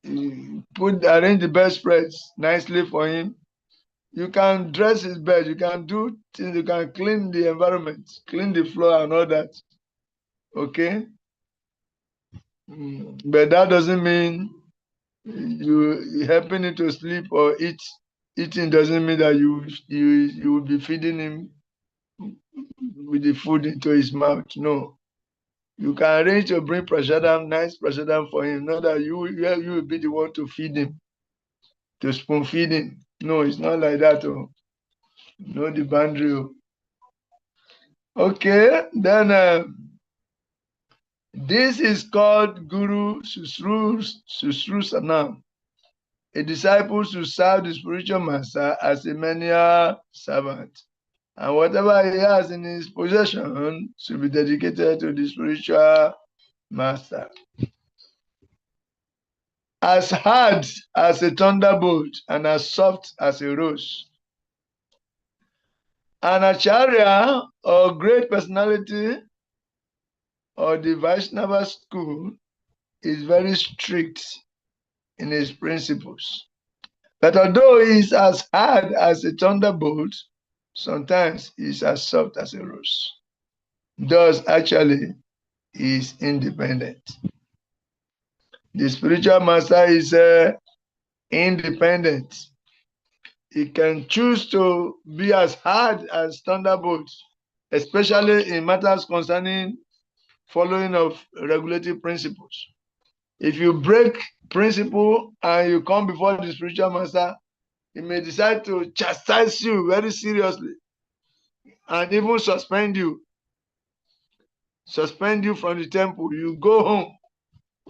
Arrange the bed spreads nicely for him. You can dress his bed. You can do things. You can clean the environment, clean the floor and all that. Okay? But that doesn't mean you helping him to sleep or eat. Eating doesn't mean that you will be feeding him with the food into his mouth. No. You can arrange to bring prasadam, nice prasadam for him. Not that you will be the one to feed him, to spoon feed him. No, it's not like that. Oh. Know the boundary. Oh. Okay, then this is called Guru Susrusanam. A disciple should serve the spiritual master as a menial servant. And whatever he has in his possession should be dedicated to the spiritual master. As hard as a thunderbolt and as soft as a rose. An acharya or great personality or the Vaishnava school is very strict in his principles. But although he is as hard as a thunderbolt, sometimes he is as soft as a rose. Thus, actually, he is independent. The spiritual master is independent. He can choose to be as hard as thunderbolt, especially in matters concerning following of regulative principles. If you break principle and you come before the spiritual master, he may decide to chastise you very seriously and even suspend you from the temple. You go home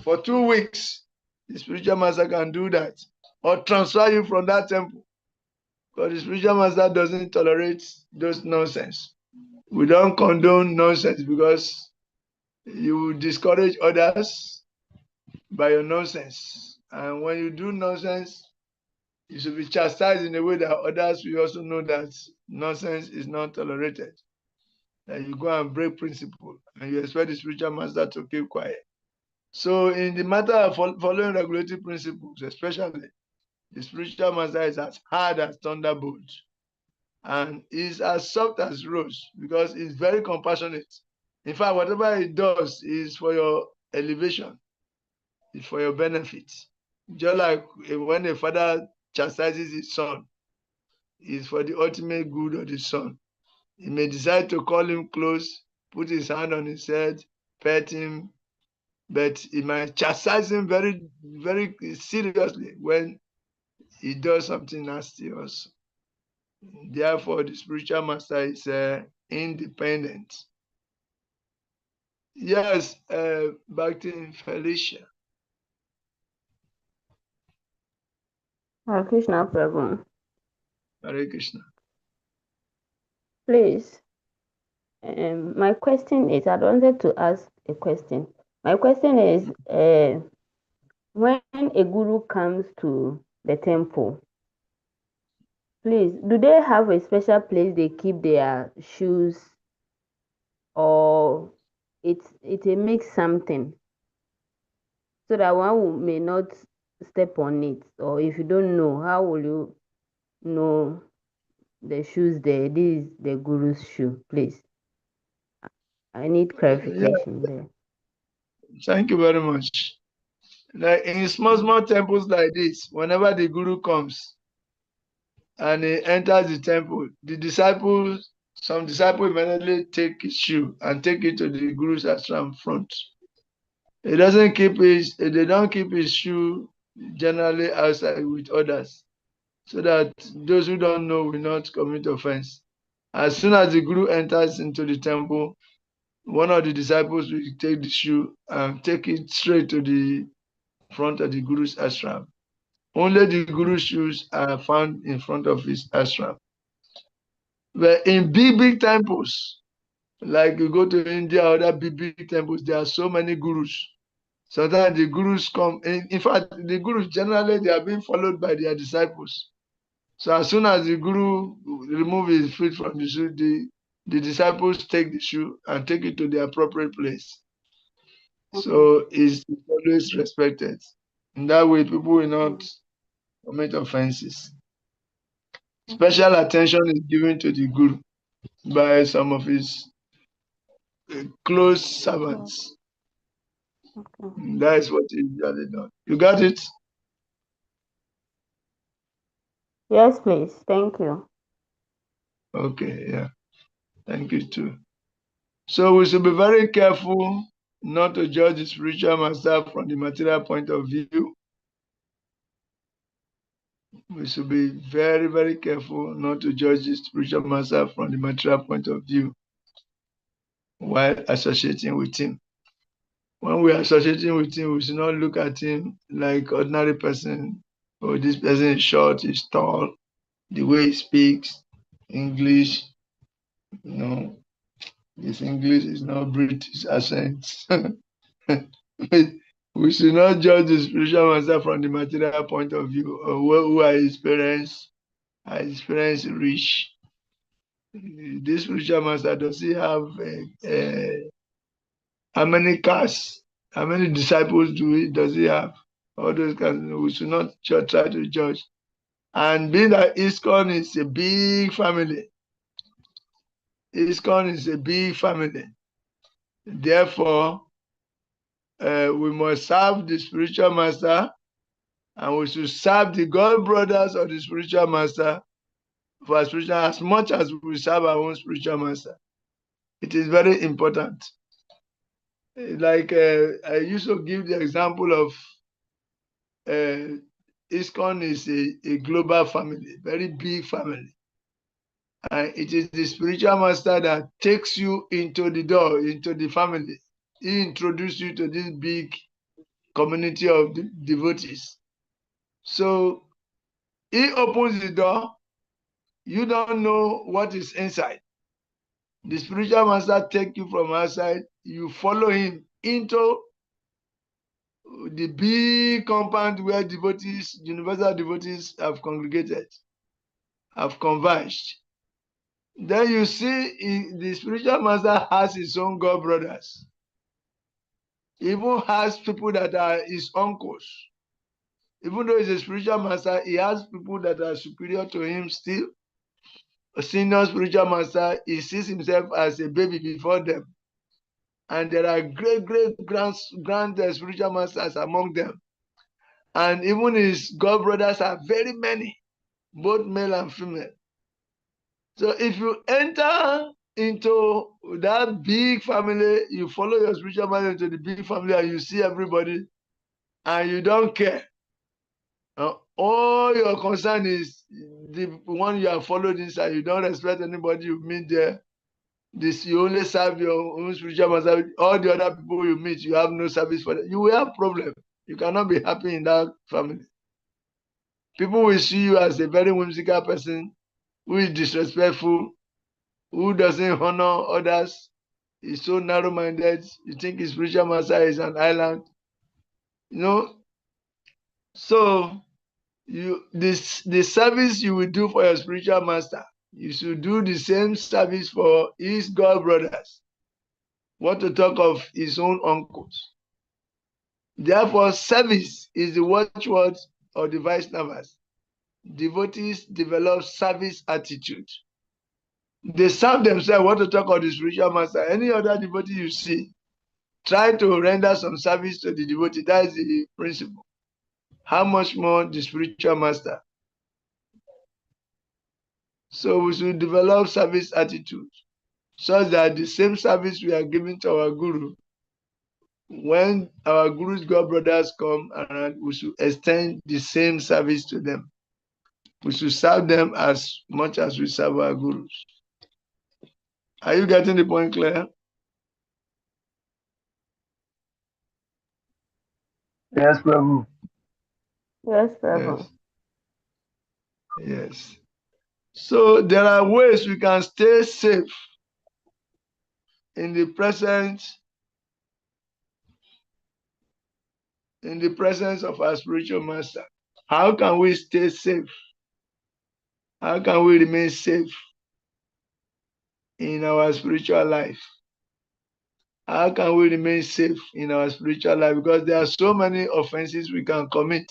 for 2 weeks. The spiritual master can do that, or transfer you from that temple. But the spiritual master doesn't tolerate those nonsense. We don't condone nonsense because you will discourage others by your nonsense. And when you do nonsense, you should be chastised in a way that others will also know that nonsense is not tolerated. That you go and break principle and you expect the spiritual master to keep quiet. So in the matter of following regulatory principles, especially, the spiritual master is as hard as thunderbolt and is as soft as rose because he's very compassionate. In fact, whatever he does is for your elevation, it's for your benefit. Just like when a father chastises his son, it's for the ultimate good of the son. He may decide to call him close, put his hand on his head, pet him, but he might chastise him very, very seriously when he does something nasty also. Therefore, the spiritual master is independent. Yes, back to Felicia. Hare Krishna Prabhu. Hare Krishna. Please, my question is, I wanted to ask a question. My question is, when a guru comes to the temple, please, do they have a special place they keep their shoes, or it makes something so that one may not step on it? Or if you don't know, how will you know the shoes there? This is the guru's shoe, please. I need clarification there. Thank you very much. Like in small temples like this, whenever the guru comes and he enters the temple, some disciples immediately take his shoe and take it to the guru's ashram front. They don't keep his shoe generally outside with others, so that those who don't know will not commit offense. As soon as the guru enters into the temple, one of the disciples will take the shoe and take it straight to the front of the guru's ashram. Only the guru's shoes are found in front of his ashram. But in big temples, like you go to India or other big temples, there are so many gurus. Sometimes the gurus come. In fact, the gurus generally they are being followed by their disciples. So as soon as the guru remove his feet from the shoe, the disciples take the shoe and take it to the appropriate place. Okay. So it's always respected. In that way, people will not commit offenses. Special attention is given to the guru by some of his close servants. Okay. That is what is usually done. You got it? Yes, please. Thank you. Okay, yeah. Thank you too. So we should be very careful not to judge the spiritual master from the material point of view. We should be very careful not to judge the spiritual master from the material point of view while associating with him. When we are associating with him, we should not look at him like ordinary person. Oh, this person is short, is tall, the way he speaks English, his English is not British accent. We should not judge the spiritual master from the material point of view, or who are his parents. Are his parents rich? This spiritual master, does he have how many cars? How many disciples does he have? All those kinds. We should not try to judge. And being that ISKCON is a big family, ISKCON is a big family. Therefore, we must serve the spiritual master, and we should serve the God brothers of the spiritual master for spiritual as much as we serve our own spiritual master. It is very important. Like I used to give the example of ISKCON is a global family, very big family. And it is the spiritual master that takes you into the door, into the family. He introduces you to this big community of devotees. So he opens the door. You don't know what is inside. The spiritual master takes you from outside. You follow him into the big compound where devotees, universal devotees have congregated, have converged. Then you see the spiritual master has his own god brothers. He even has people that are his uncles. Even though he's a spiritual master, he has people that are superior to him still. A senior spiritual master, he sees himself as a baby before them. And there are grand spiritual masters among them. And even his god brothers are very many, both male and female. So if you enter into that big family, you follow your spiritual master into the big family and you see everybody and you don't care. All your concern is the one you have followed inside. You don't respect anybody you meet there. You only serve your own spiritual master. All the other people you meet, you have no service for them. You will have problem. You cannot be happy in that family. People will see you as a very whimsical person who is disrespectful, who doesn't honor others, is so narrow-minded. You think his spiritual master is an island. So the service you will do for your spiritual master, you should do the same service for his god brothers. What to talk of his own uncles. Therefore, service is the watchword of the Vaishnavas. Devotees develop service attitude. They serve themselves. What to talk of the spiritual master. Any other devotee you see, try to render some service to the devotee. That is the principle. How much more the spiritual master? So we should develop service attitude such that the same service we are giving to our guru, when our guru's god brothers come around, we should extend the same service to them. We should serve them as much as we serve our gurus. Are you getting the point clear? Yes, Prabhu. Yes, Prabhu. Yes. So there are ways we can stay safe in the presence of our spiritual master. How can we stay safe? How can we remain safe in our spiritual life? How can we remain safe in our spiritual life? Because there are so many offenses we can commit.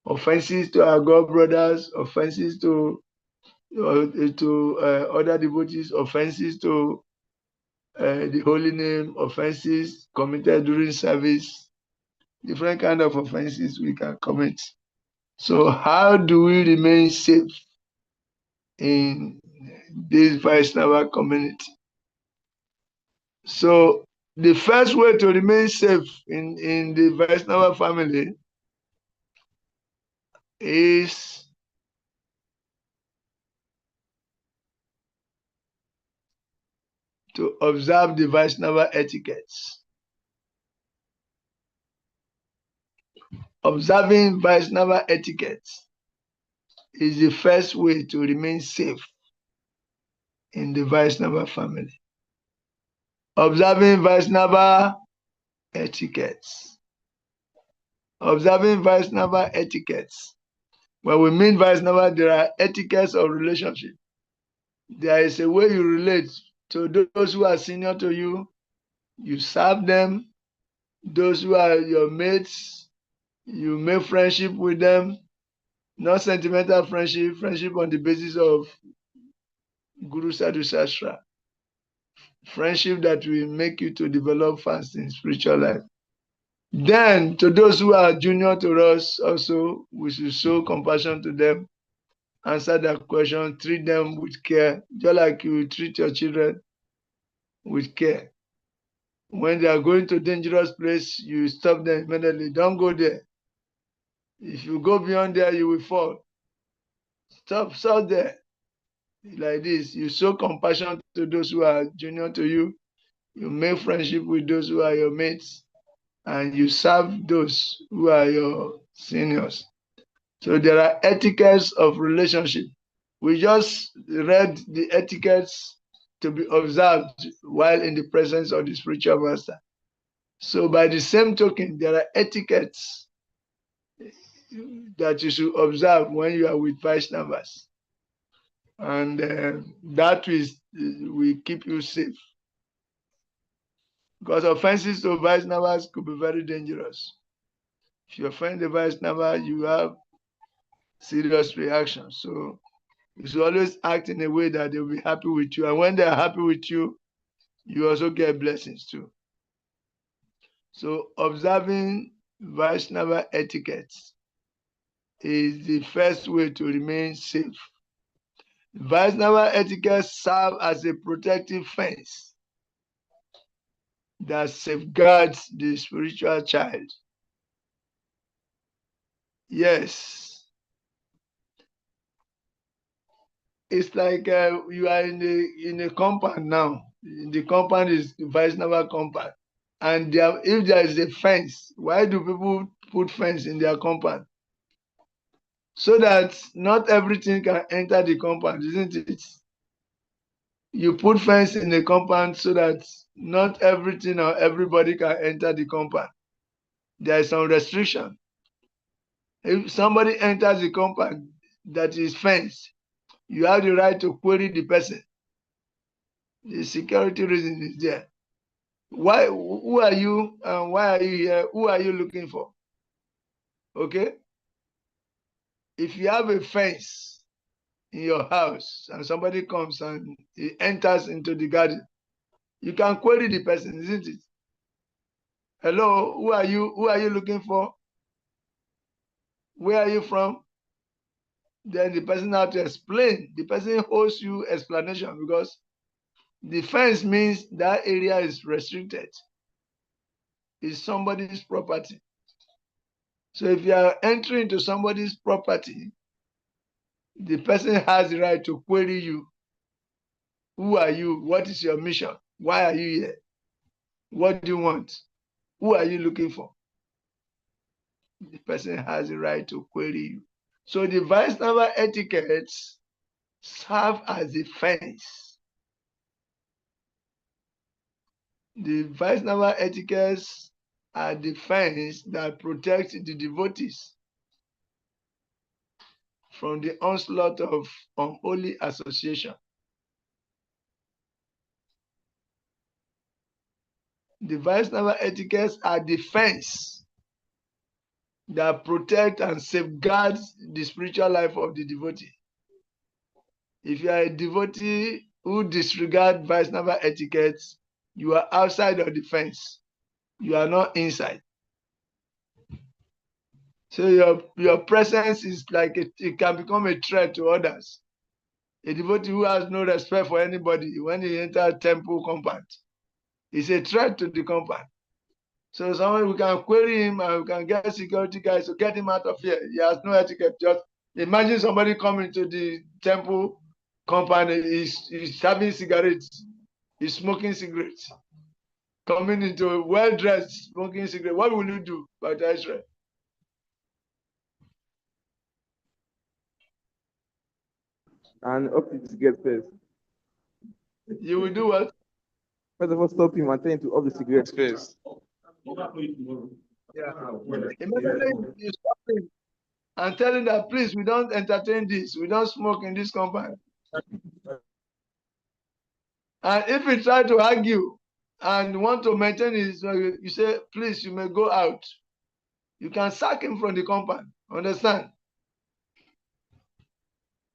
Offenses to our God brothers, offenses to other devotees, offenses to the holy name, offenses committed during service, different kind of offenses we can commit. So how do we remain safe in this Vaishnava community? So the first way to remain safe in the Vaishnava family is to observe the Vaishnava etiquettes. Observing Vaishnava etiquettes is the first way to remain safe in the Vaishnava family. Observing Vaishnava etiquettes. Observing Vaishnava etiquettes. When we mean Vaishnava, there are etiquettes of relationship. There is a way you relate to those who are senior to you. You serve them. Those who are your mates, you make friendship with them. Not sentimental friendship, friendship on the basis of Guru Sadhu Shastra. Friendship that will make you to develop fast in spiritual life. Then, to those who are junior to us, also, we should show compassion to them, answer their question, treat them with care, just like you treat your children with care. When they are going to a dangerous place, you stop them immediately. Don't go there. If you go beyond there, you will fall. Stop there. Like this, you show compassion to those who are junior to you. You make friendship with those who are your mates, and you serve those who are your seniors. So there are etiquettes of relationship. We just read the etiquettes to be observed while in the presence of the spiritual master. So by the same token, there are etiquettes that you should observe when you are with Vaishnavas. And that will keep you safe. Because offenses to Vaishnavas could be very dangerous. If you offend the Vaishnava, you have serious reactions. So you should always act in a way that they'll be happy with you. And when they're happy with you, you also get blessings too. So observing Vaishnava etiquettes is the first way to remain safe. Vaishnava etiquettes serve as a protective fence that safeguards the spiritual child. Yes. It's like you are in a compound now. The compound is the Vaishnava compound. And if there is a fence, why do people put fence in their compound? So that not everything can enter the compound, isn't it? You put fence in the compound so that not everything or everybody can enter the compound. There is some restriction. If somebody enters the compound that is fenced, you have the right to query the person. The security reason is there. Why? Who are you and why are you here? Who are you looking for? Okay? If you have a fence in your house and somebody comes and he enters into the garden, you can query the person, isn't it? Hello, who are you? Who are you looking for? Where are you from? Then the person has to explain. The person owes you explanation because the fence means that area is restricted. It's somebody's property. So if you are entering into somebody's property, the person has the right to query you. Who are you? What is your mission? Why are you here? What do you want? Who are you looking for? The person has the right to query you. So the Vaishnava etiquettes serve as a fence. The Vaishnava etiquettes are the fence that protect the devotees from the onslaught of unholy association. The Vaishnava etiquettes are the fence that protect and safeguard the spiritual life of the devotee. If you are a devotee who disregard Vaishnava etiquettes, you are outside of the fence. You are not inside. So your presence is like it can become a threat to others. A devotee who has no respect for anybody when he enters temple compound is a threat to the compound. So someone, we can query him and we can get security guys to get him out of here. He has no etiquette. Just imagine somebody coming to the temple compound, he's having cigarettes, he's smoking cigarettes, coming into well-dressed, smoking cigarettes. What will you do by Israel? And up to cigarette first. You will do what? First of all, stop him and tell him to off the cigarettes first. Yeah. Immediately you stop him and tell him that please, we don't entertain this, we don't smoke in this compound. And if he try to argue and want to maintain his, you say, please, you may go out. You can sack him from the compound. Understand?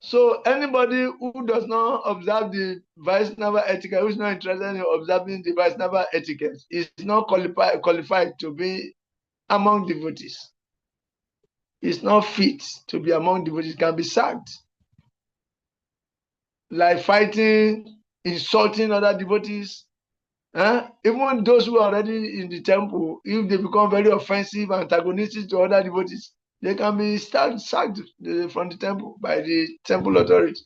So anybody who does not observe the Vaishnava etiquette, who is not interested in observing the Vaishnava etiquette, is not qualified to be among devotees. It's not fit to be among devotees, can be sacked. Like fighting, insulting other devotees. Even those who are already in the temple, if they become very offensive, antagonistic to other devotees, they can be sacked from the temple by the temple authority.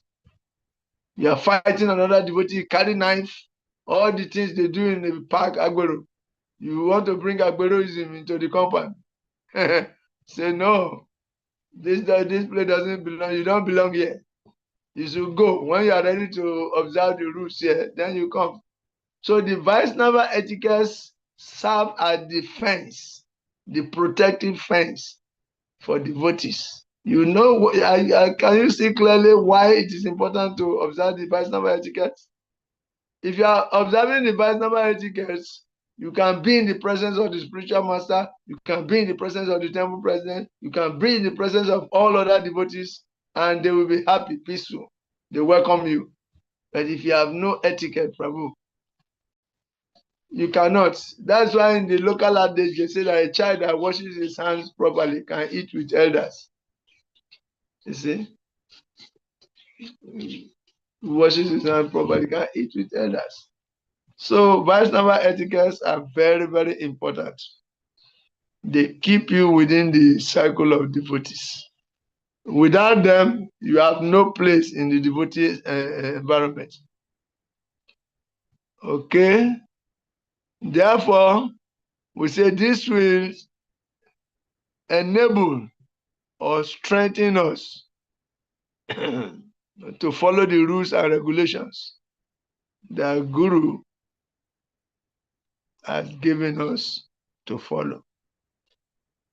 You are fighting another devotee, carry knife, all the things they do in the park, Agbero. You want to bring Agberoism into the compound. Say, no, this place doesn't belong, you don't belong here. You should go. When you are ready to observe the rules here, then you come. So the Vaishnava etiquettes serve as the fence, the protective fence for devotees. You know, can you see clearly why it is important to observe the Vaishnava etiquette? If you are observing the Vaishnava etiquette, you can be in the presence of the spiritual master, you can be in the presence of the temple president, you can be in the presence of all other devotees, and they will be happy, peaceful. They welcome you. But if you have no etiquette, Prabhu, you cannot. That's why in the local adage, they say that a child that washes his hands properly can eat with elders. You see? Washes his hands properly can eat with elders. So Vaishnava etiquettes are very, very important. They keep you within the cycle of devotees. Without them, you have no place in the devotee environment. Okay? Therefore, we say this will enable or strengthen us to follow the rules and regulations that Guru has given us to follow.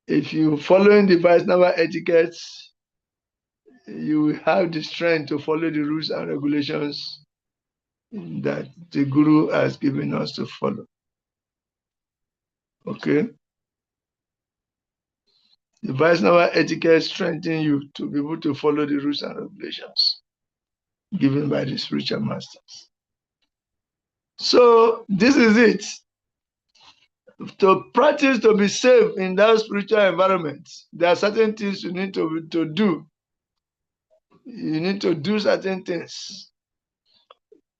If you following the Vaishnava etiquettes, you will have the strength to follow the rules and regulations that the Guru has given us to follow. Okay? The Vaishnava etiquette strengthens you to be able to follow the rules and regulations given by the spiritual masters. So this is it. To practice to be safe in that spiritual environment, there are certain things you need to do. You need to do certain things.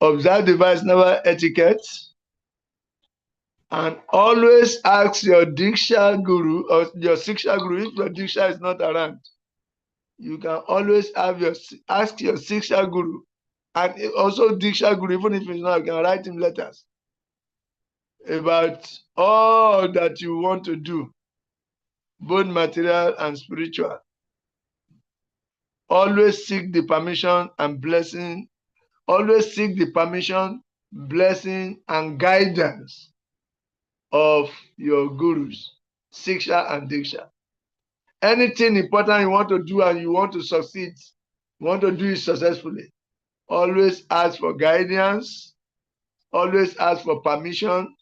Observe the Vaishnava etiquette and always ask your Diksha Guru or your Siksha Guru. If your Diksha is not around, you can always ask your Siksha Guru and also Diksha Guru, even if it's not, you can write him letters about all that you want to do, both material and spiritual. Always seek the permission and blessing. Always seek the permission, blessing, and guidance of your gurus, Siksha and Diksha. Anything important you want to do and you want to succeed, you want to do it successfully, always ask for guidance, always ask for permission,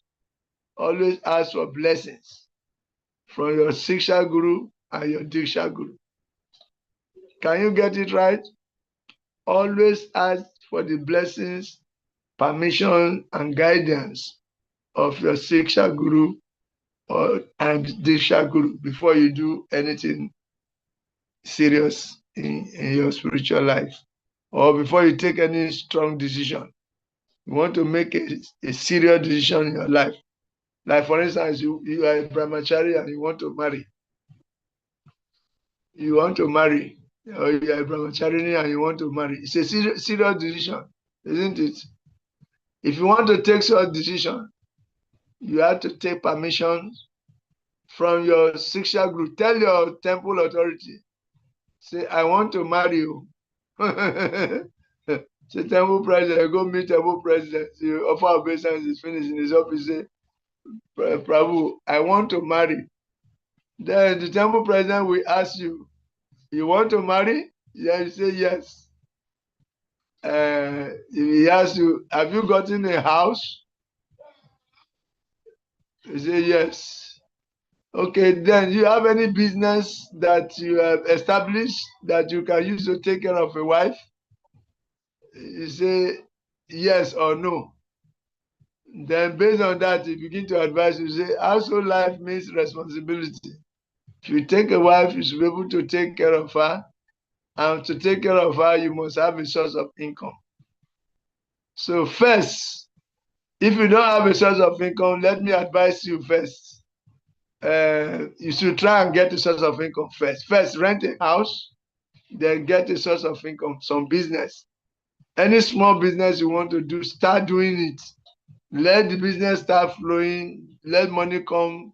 always ask for blessings from your Siksha Guru and your Diksha Guru. Can you get it right? Always ask for the blessings, permission, and guidance of your Siksha Guru and Diksha Guru before you do anything serious in your spiritual life, or before you take any strong decision. You want to make a serious decision in your life. Like for instance, you are a brahmachari and you want to marry. You want to marry, or you are a brahmachari and you want to marry. It's a serious decision, isn't it? If you want to take such decision, you have to take permission from your Siksha Guru. Tell your temple authority, say, I want to marry you. Say, temple president, go meet temple president. You offer obeisance, is finished in his office, say, Prabhu, I want to marry. Then the temple president will ask you, you want to marry? Then you say yes. If he asks you, have you gotten a house? You say yes. Okay, then you have any business that you have established that you can use to take care of a wife? You say yes or no. Then based on that, you begin to advise, you say, household life means responsibility. If you take a wife, you should be able to take care of her. And to take care of her, you must have a source of income. So first, if you don't have a source of income, let me advise you first. You should try and get a source of income first. First, rent a house, then get a source of income, some business. Any small business you want to do, start doing it. Let the business start flowing. Let money come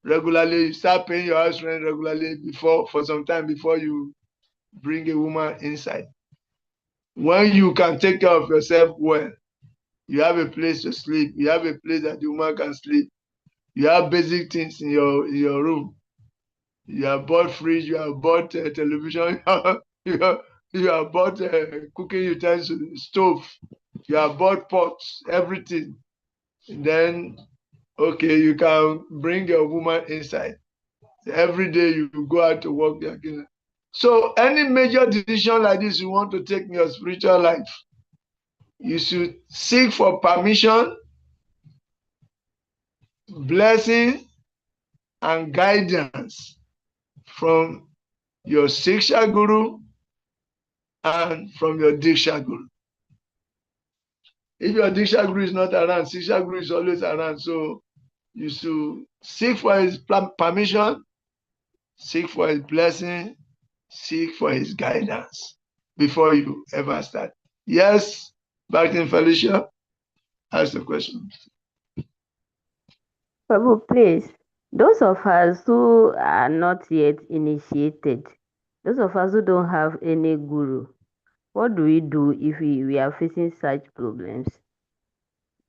regularly. You start paying your house rent regularly for some time before you bring a woman inside. When you can take care of yourself well, you have a place to sleep. You have a place that the woman can sleep. You have basic things in your room. You have bought fridge, you have bought television, you have bought cooking utensils, stove, you have bought pots, everything. Then, okay, you can bring your woman inside. Every day you go out to work. So any major decision like this you want to take in your spiritual life, you should seek for permission, blessing, and guidance from your Siksha Guru and from your Diksha Guru. If your Diksha Guru is not around, Siksha Guru is always around. So you should seek for his permission, seek for his blessing, seek for his guidance before you ever start. Yes, back in Felicia, ask the question. Prabhu, please, those of us who are not yet initiated, those of us who don't have any guru, what do we do if we are facing such problems?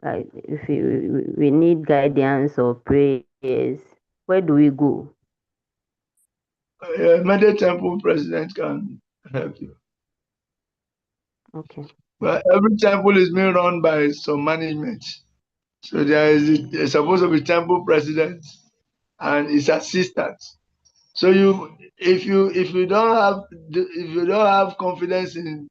Like if we need guidance or prayers, where do we go? Mede temple president can help you. Okay. But every temple is being run by some management. So there's supposed to be temple president and his assistant. So if you don't have confidence in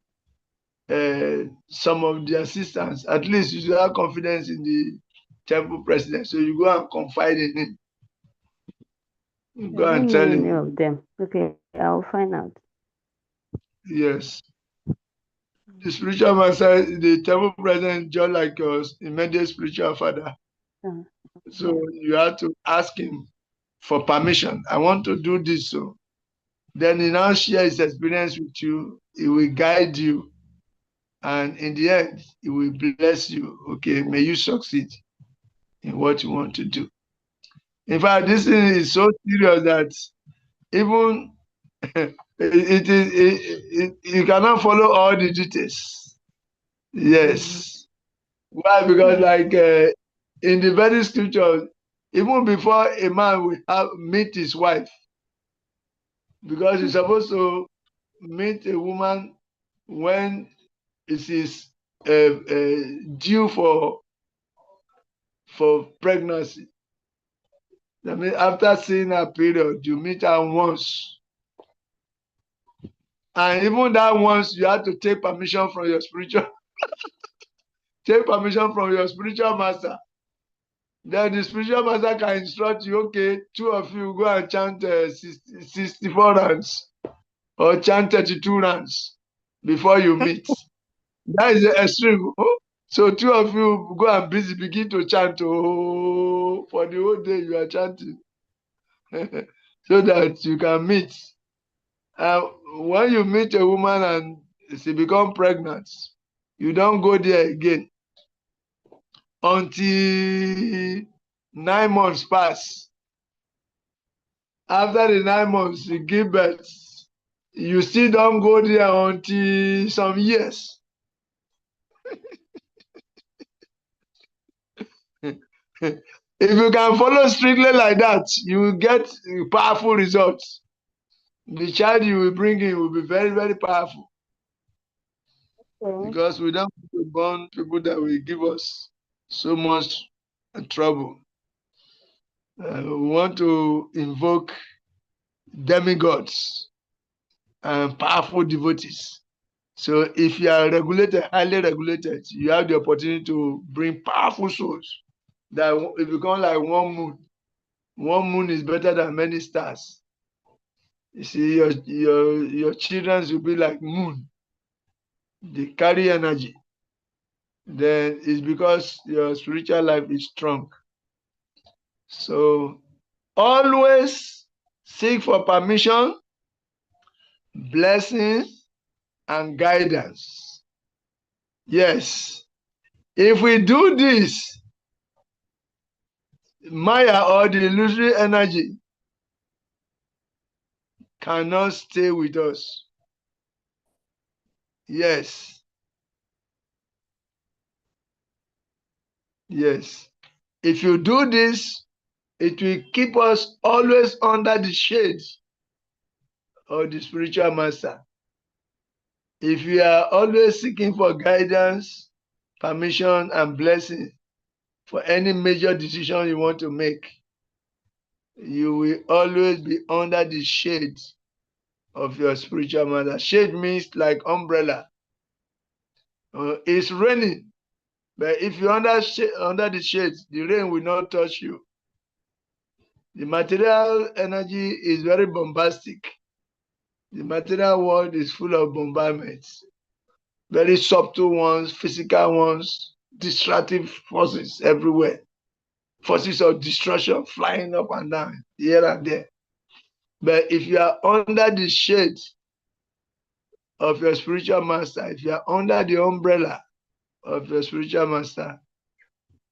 some of the assistants, at least you should have confidence in the temple president. So you go and confide in him. You I go and don't tell know any him. of them. Okay, I'll find out. Yes. The spiritual master, the temple president, just like your immediate spiritual father. So you have to ask him for permission. I want to do this. So then he now share his experience with you. He will guide you. And in the end, he will bless you. Okay, may you succeed in what you want to do. In fact, this thing is so serious that even you cannot follow all the details. Yes. Why? Because like in the very scripture, even before a man will meet his wife, because he's supposed to meet a woman when it is due for pregnancy. I mean, after seeing her period, you meet her once. And even that once, you have to take permission from your spiritual master. Then the spiritual master can instruct you, okay, two of you go and chant 64 rounds or chant 32 rounds before you meet. That is the extreme. Oh? So two of you go and begin to chant. Oh, for the whole day you are chanting. So that you can meet. When you meet a woman and she become pregnant, you don't go there again until 9 months pass. After the 9 months, you give birth. You still don't go there until some years. If you can follow strictly like that, you will get powerful results. The child you will bring in will be very, very powerful. Okay. Because we don't want to born people that will give us so much trouble. We want to invoke demigods and powerful devotees. So if you are regulated, highly regulated, you have the opportunity to bring powerful souls that it become like one moon. One moon is better than many stars. You see, your children will be like moon. They carry energy. Then it's because your spiritual life is strong. So always seek for permission, blessing, and guidance. Yes. If we do this, Maya or the illusory energy cannot stay with us. Yes. Yes. If you do this, It will keep us always under the shade of the spiritual master. If you are always seeking for guidance, permission, and blessing for any major decision you want to make, you will always be under the shade of your spiritual master. Shade means like umbrella. It's raining, but if you're under the shade, the rain will not touch you. The material energy is very bombastic. The material world is full of bombardments, very subtle ones, physical ones, destructive forces everywhere, forces of destruction flying up and down, here and there. But if you are under the shade of your spiritual master, if you are under the umbrella of your spiritual master,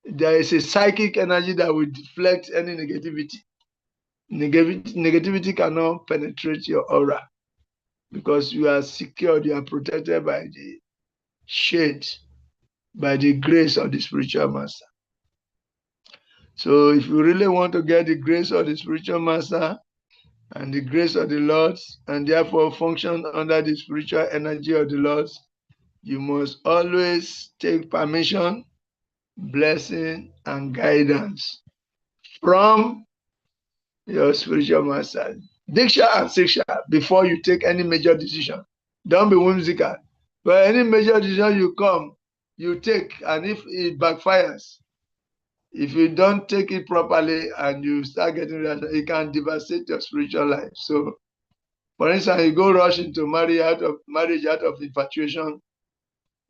there is a psychic energy that will deflect any negativity. Negativity cannot penetrate your aura because you are secured, you are protected by the shade, by the grace of the spiritual master. So if you really want to get the grace of the spiritual master and the grace of the Lord, and therefore function under the spiritual energy of the Lord, you must always take permission, blessing, and guidance from your spiritual master. Diksha and Siksha before you take any major decision. Don't be whimsical. But any major decision you take, and if it backfires, if you don't take it properly and you start getting reaction, it can devastate your spiritual life. So, for instance, you go rush into marriage out of infatuation.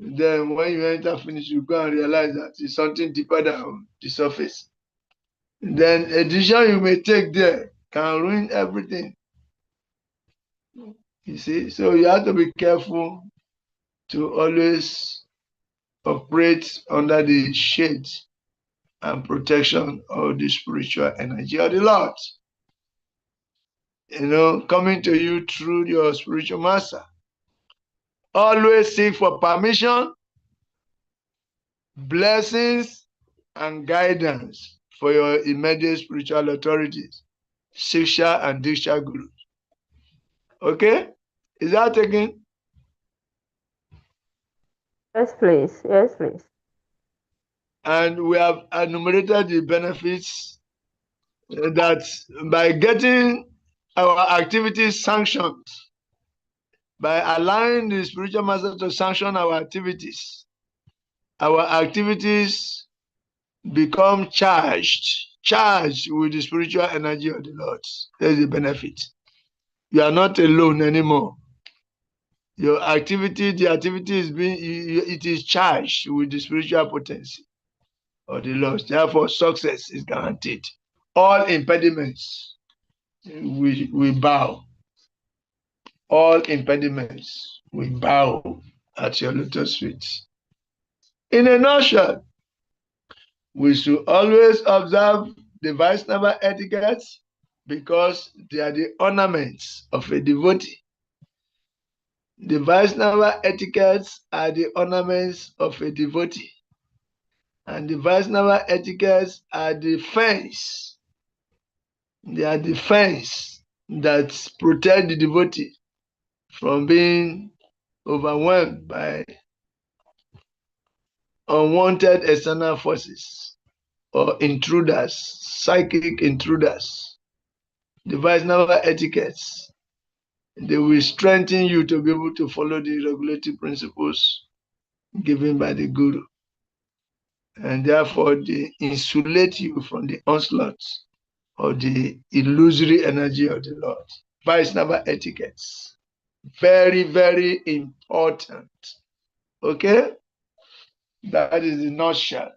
Then when you enter finish, you go and realize that it's something deeper than the surface. Then a decision you may take there can ruin everything. You see, so you have to be careful to always operate under the shade and protection of the spiritual energy of the Lord. Coming to you through your spiritual master. Always seek for permission, blessings, and guidance for your immediate spiritual authorities, Siksha and Diksha Gurus. Okay? Is that taken? Yes, please. Yes, please. And we have enumerated the benefits that by getting our activities sanctioned, by allowing the spiritual master to sanction our activities become charged with the spiritual energy of the Lord. There's the benefit. You are not alone anymore. Your activity, the activity it is charged with the spiritual potency of the Lord. Therefore, success is guaranteed. All impediments, we bow. All impediments, we bow at your lotus feet. In a nutshell, we should always observe the Vaishnava etiquettes because they are the ornaments of a devotee. The Vaishnava etiquettes are the ornaments of a devotee. And the Vaishnava etiquettes are the fence. They are the fence that protect the devotee from being overwhelmed by unwanted external forces or intruders, psychic intruders. The Vaishnava etiquettes, they will strengthen you to be able to follow the regulatory principles given by the Guru. And therefore, they insulate you from the onslaught of the illusory energy of the Lord. Vaishnava etiquettes. Very, very important. Okay? That is the nutshell.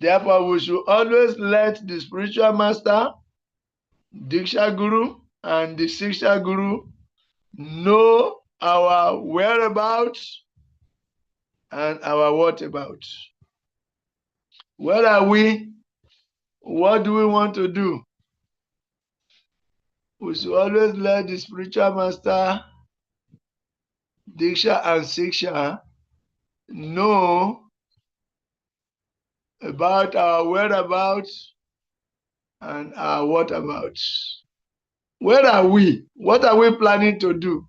Therefore, we should always let the spiritual master, Diksha Guru, and the Siksha Guru know our whereabouts and our whatabouts. Where are we? What do we want to do? We should always let the spiritual master, Diksha and Siksha, know about our whereabouts and our what about? Where are we? What are we planning to do?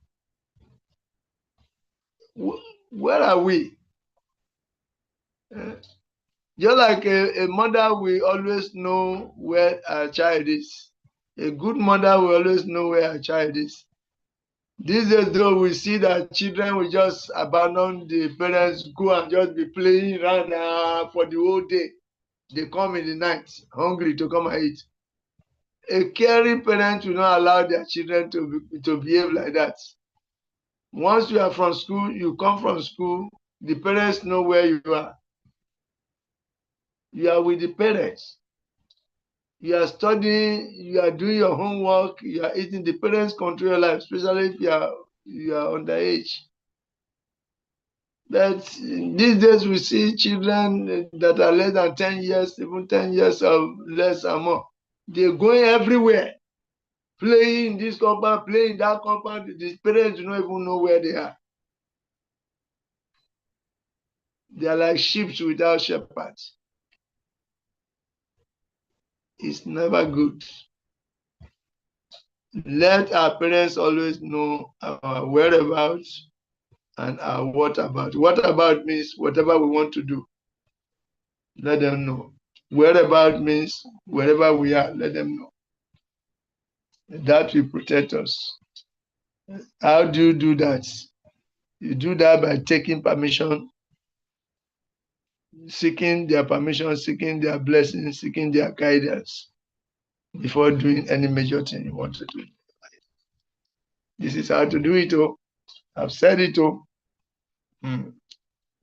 Where are we? Just like a mother will always know where her child is. A good mother will always know where her child is. These days, though, we see that children will just abandon the parents, go and just be playing around for the whole day. They come in the night, hungry to come and eat. A caring parent will not allow their children to behave like that. Once you are from school, you come from school, the parents know where you are. You are with the parents. You are studying, you are doing your homework, you are eating. The parents control your life, especially if you are underage. But these days we see children that are less than 10 years, even 10 years or less or more. They're going everywhere, playing this compound, playing that compound. The parents do not even know where they are. They are like sheep without shepherds. It's never good. Let our parents always know our whereabouts and our what about. What about means whatever we want to do. Let them know. Whereabout means wherever we are, let them know. That will protect us. How do you do that? You do that by taking permission, seeking their permission, seeking their blessing, seeking their guidance before doing any major thing you want to do. This is how to do it. Oh, I've said it. Oh,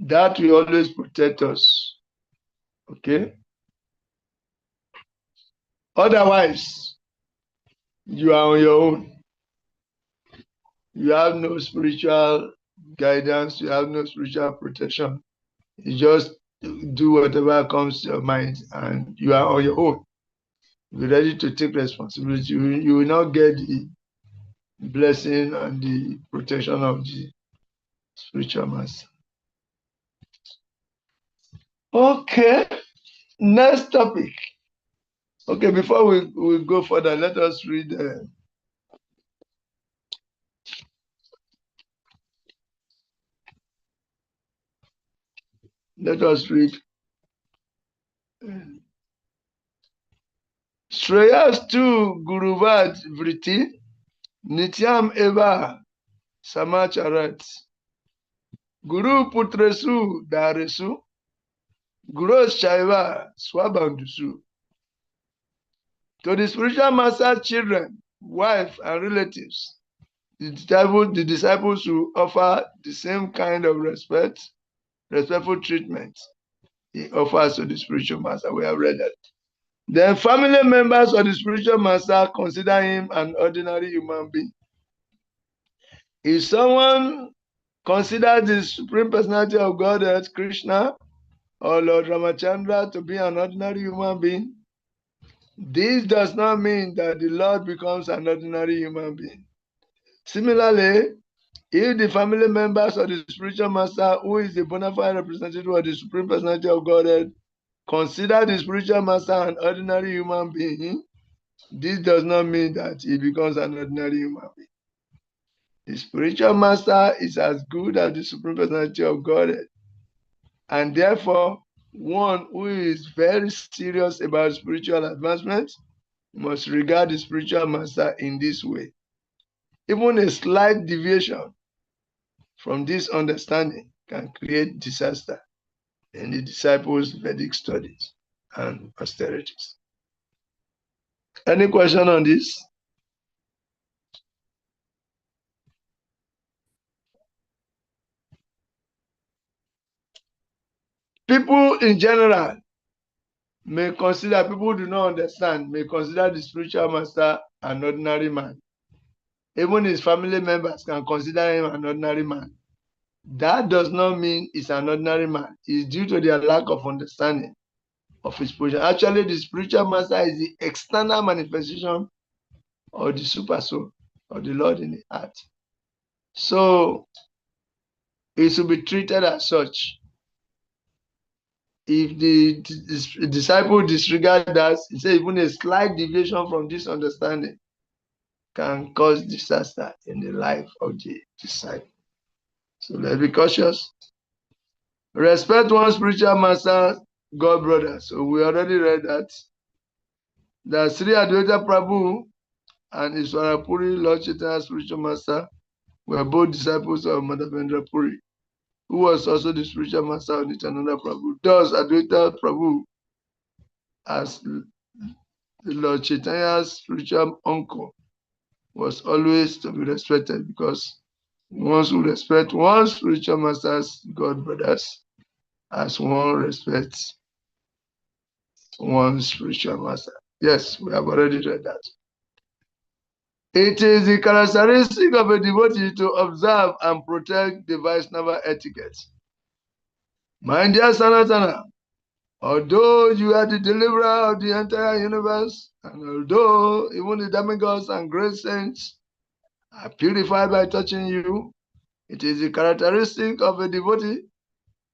that will always protect us. Okay. Otherwise, you are on your own. You have no spiritual guidance. You have no spiritual protection. You just do whatever comes to your mind, and you are on your own. Be ready to take responsibility. You will not get the blessing and the protection of the spiritual master. Okay, next topic. Okay, before we go further, let us read. Let us read. Shreyastu Guruvad Vriti Nityam Eva Samacharat Guru Putresu Daresu Guru Shaiva Swabandusu. To the spiritual master's children, wife, and relatives, the disciples will offer the same kind of respectful treatment he offers to the spiritual master. We have read that. Then family members of the spiritual master consider him an ordinary human being. If someone considers the Supreme Personality of Godhead, Krishna, or Lord Ramachandra to be an ordinary human being, this does not mean that the Lord becomes an ordinary human being. Similarly, if the family members of the spiritual master, who is the bona fide representative of the Supreme Personality of Godhead, consider the spiritual master an ordinary human being, this does not mean that he becomes an ordinary human being. The spiritual master is as good as the Supreme Personality of Godhead, and therefore, one who is very serious about spiritual advancement must regard the spiritual master in this way. Even a slight deviation from this understanding can create disaster in the disciples' Vedic studies and austerities. Any question on this? People in general may consider, people who do not understand, may consider the spiritual master an ordinary man. Even his family members can consider him an ordinary man. That does not mean he's an ordinary man. It's due to their lack of understanding of his position. Actually, the spiritual master is the external manifestation of the super soul of the Lord in the heart. So it should be treated as such. if the disciple disregard that, he said even a slight deviation from this understanding can cause disaster in the life of the disciple. So let's be cautious. Respect one's spiritual master, God brother. So we already read that. The Sri Advaita Prabhu and Iswara Puri, Lord Chaitanya's spiritual master, were both disciples of Madhavendra Puri, who was also the spiritual master of Nityananda Prabhu. Thus, Advaita Prabhu, as Lord Chaitanya's spiritual uncle, was always to be respected, because once we respect one spiritual masters, God brothers, as one respects one spiritual master. Yes, we have already read that. It is the characteristic of a devotee to observe and protect the Vaishnava etiquette. My dear Sanatana, although you are the deliverer of the entire universe, and although even the demigods and great saints are purified by touching you, it is the characteristic of a devotee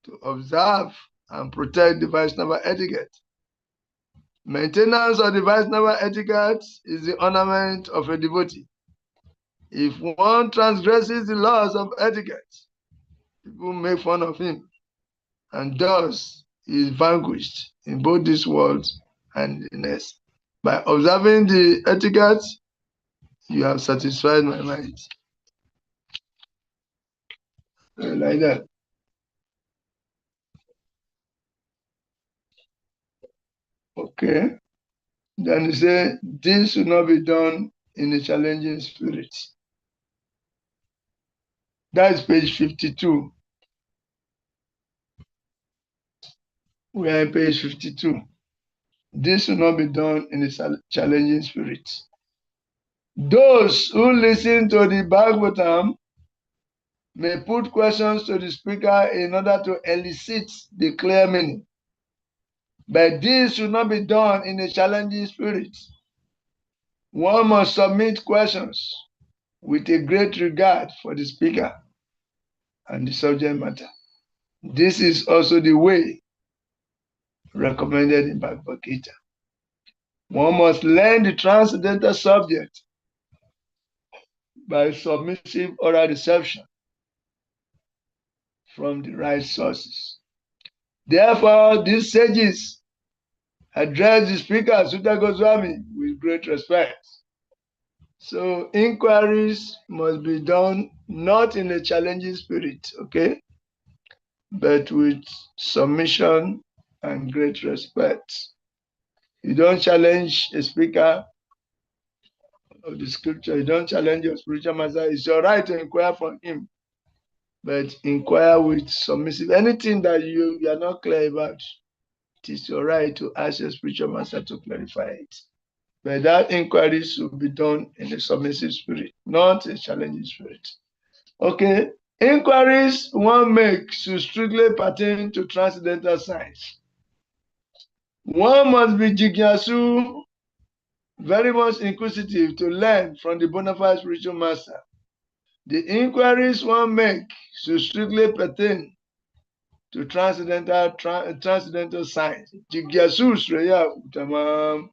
to observe and protect the Vaishnava etiquette. Maintenance of the Vaishnava etiquette is the ornament of a devotee. If one transgresses the laws of etiquette, people make fun of him, and thus he is vanquished in both this world and the next. By observing the etiquette, you have satisfied my mind. Like that. Okay. Then he said, this should not be done in a challenging spirit. That is page 52. We are on page 52. This should not be done in a challenging spirit. Those who listen to the Bhagavatam may put questions to the speaker in order to elicit the clear meaning. But this should not be done in a challenging spirit. One must submit questions with a great regard for the speaker and the subject matter. This is also the way recommended in Bhagavad Gita. One must learn the transcendental subject by submissive oral reception from the right sources. Therefore, these sages address the speaker, Sutta Goswami, with great respect. So inquiries must be done not in a challenging spirit, okay, but with submission and great respect. You don't challenge a speaker of the scripture, you don't challenge your spiritual master. It's your right to inquire from him, but inquire with submissive. Anything that you are not clear about, it is your right to ask your spiritual master to clarify it. But that inquiry should be done in a submissive spirit, not a challenging spirit. Okay, inquiries one makes should strictly pertain to transcendental science. One must be jigyasu, very much inquisitive, to learn from the bona fide spiritual master. The inquiries one makes should strictly pertain to transcendental science. Jigyasu Shreya Uttamam.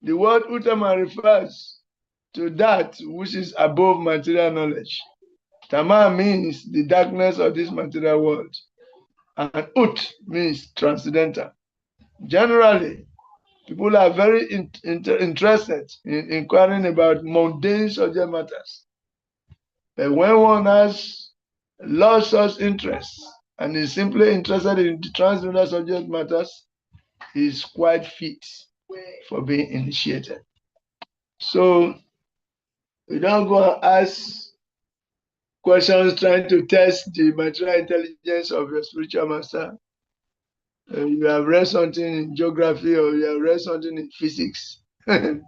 The word Uttama refers to that which is above material knowledge. Tama means the darkness of this material world, and Ut means transcendental. Generally, people are very interested in inquiring about mundane subject matters. But when one has lost such interest and is simply interested in the transcendental subject matters, he is quite fit for being initiated. So we don't go and ask questions trying to test the material intelligence of your spiritual master. You have read something in geography or you have read something in physics. After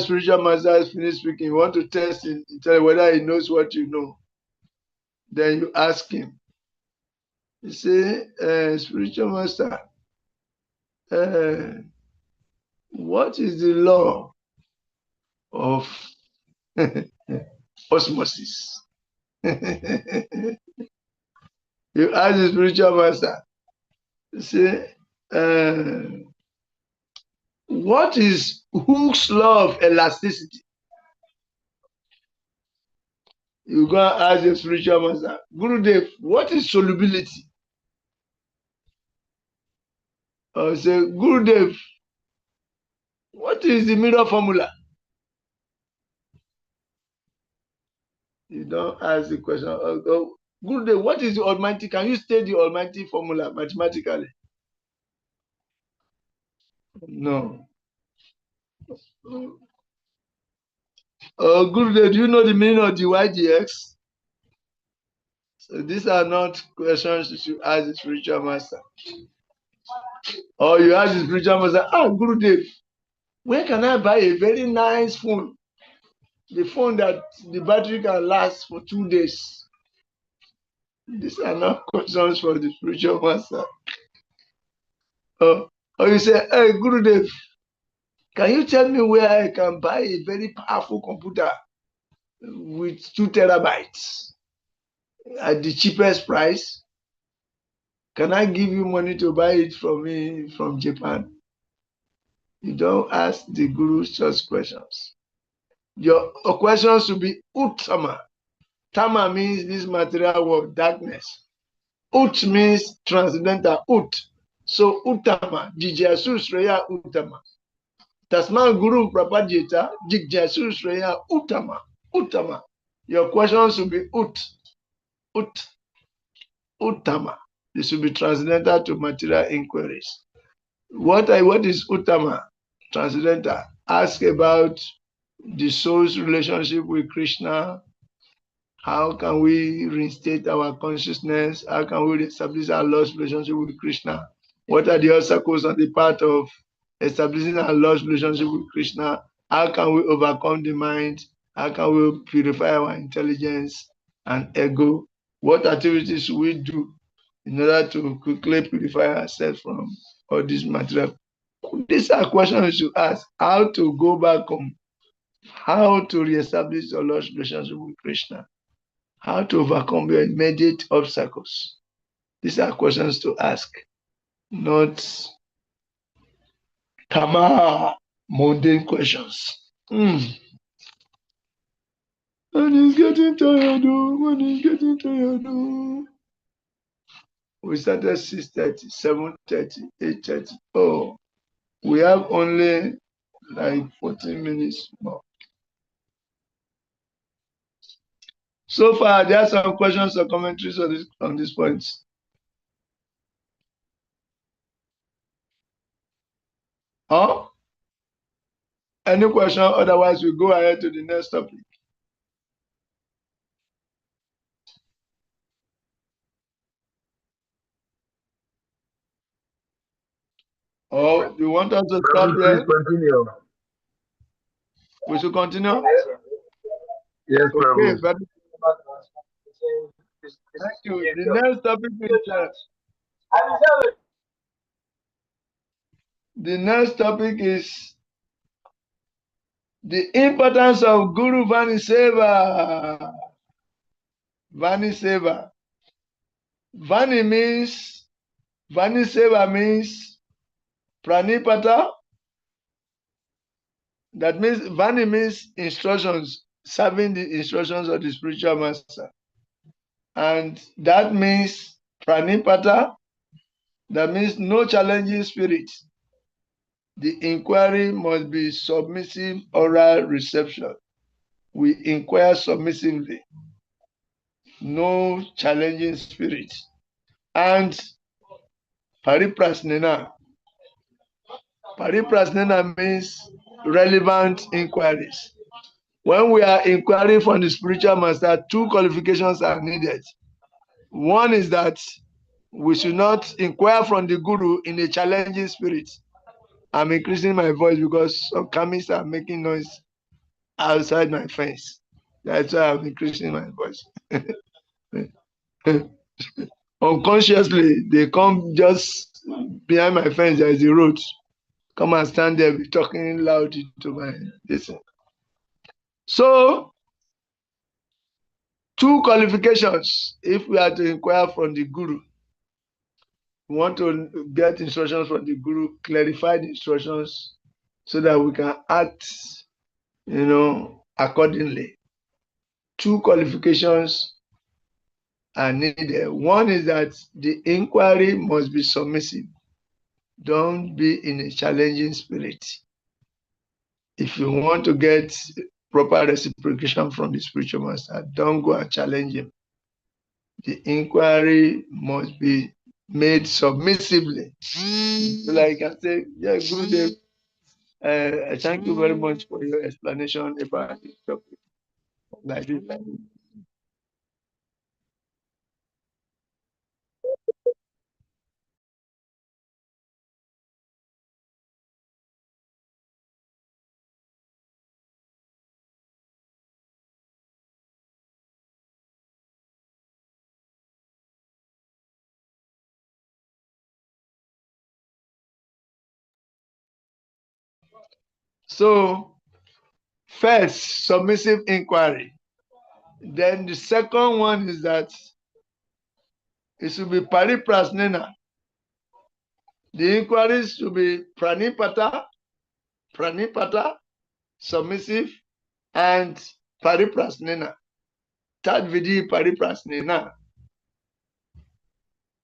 spiritual master has finished speaking, you want to test him, tell whether he knows what you know. Then you ask him. You say, spiritual master, what is the law of osmosis? You ask the spiritual master, say, what is Hooke's law of elasticity? You go and ask the spiritual master, Gurudev, what is solubility? Or say, Gurudev, what is the mirror formula? You don't ask the question, Gurudev, what is the Almighty? Can you state the Almighty formula mathematically? No. Gurudev, do you know the meaning of the YGX? So these are not questions you should ask the spiritual master. Or you ask the spiritual master, Gurudev, where can I buy a very nice phone? The phone that the battery can last for 2 days. These are not questions for the spiritual master. Or you say, hey, Gurudev, can you tell me where I can buy a very powerful computer with 2 terabytes at the cheapest price? Can I give you money to buy it from me from Japan? You don't ask the guru such questions. Your questions should be Uttama. Tama means this material world, darkness. Ut means transcendental, Ut. So Uttama, Jijyasu Sreya Uttama. Tasma Guru Prapajita, Jijyasu Sreya Uttama. Uttama. Your questions should be Uttama. This should be transcendental to material inquiries. What is Uttama? Transcendental. Ask about the soul's relationship with Krishna. How can we reinstate our consciousness? How can we establish our lost relationship with Krishna? What are the obstacles on the path of establishing our lost relationship with Krishna? How can we overcome the mind? How can we purify our intelligence and ego? What activities should we do in order to quickly purify ourselves from all this material? These are questions you should ask. How to go back home? How to reestablish your lost relationship with Krishna? How to overcome your immediate obstacles? These are questions to ask, not mundane questions. Man is getting tired, man is getting tired. We started 6:30, 7:30, 8:30. Oh, we have only like 14 minutes more. So far, there are some questions or commentaries on this point. Huh? Any question? Otherwise, we go ahead to the next topic. Oh, you want us to stop Please here? continue. We should continue? Yes, Okay, Prabhu. but thank you. The next topic is the importance of Guru Vani Seva. Vani Seva. Vani Seva means Pranipata. That means Vani means instructions, serving the instructions of the spiritual master. And that means Pranipata. That means no challenging spirit. The inquiry must be submissive oral reception. We inquire submissively. No challenging spirit. And Pariprasnena. Pariprasnena means relevant inquiries. When we are inquiring from the spiritual master, 2 qualifications are needed. One is that we should not inquire from the guru in a challenging spirit. I'm increasing my voice because some kamists are making noise outside my fence. That's why I'm increasing my voice. Unconsciously, they come just behind my fence. There is a road. Come and stand there, be talking loud to my listen. So, 2 qualifications if we are to inquire from the Guru. We want to get instructions from the Guru, clarified instructions, so that we can act, accordingly. 2 qualifications are needed. One is that the inquiry must be submissive. Don't be in a challenging spirit. If you want to get proper reciprocation from the spiritual master, don't go and challenge him. The inquiry must be made submissively. So like I say, yeah, Gurudev, thank you very much for your explanation about this topic. Like this. So, first, submissive inquiry. Then the second one is that it should be pariprasnena. The inquiries should be pranipata, submissive, and pariprasnena. Tadvidi pariprasnena.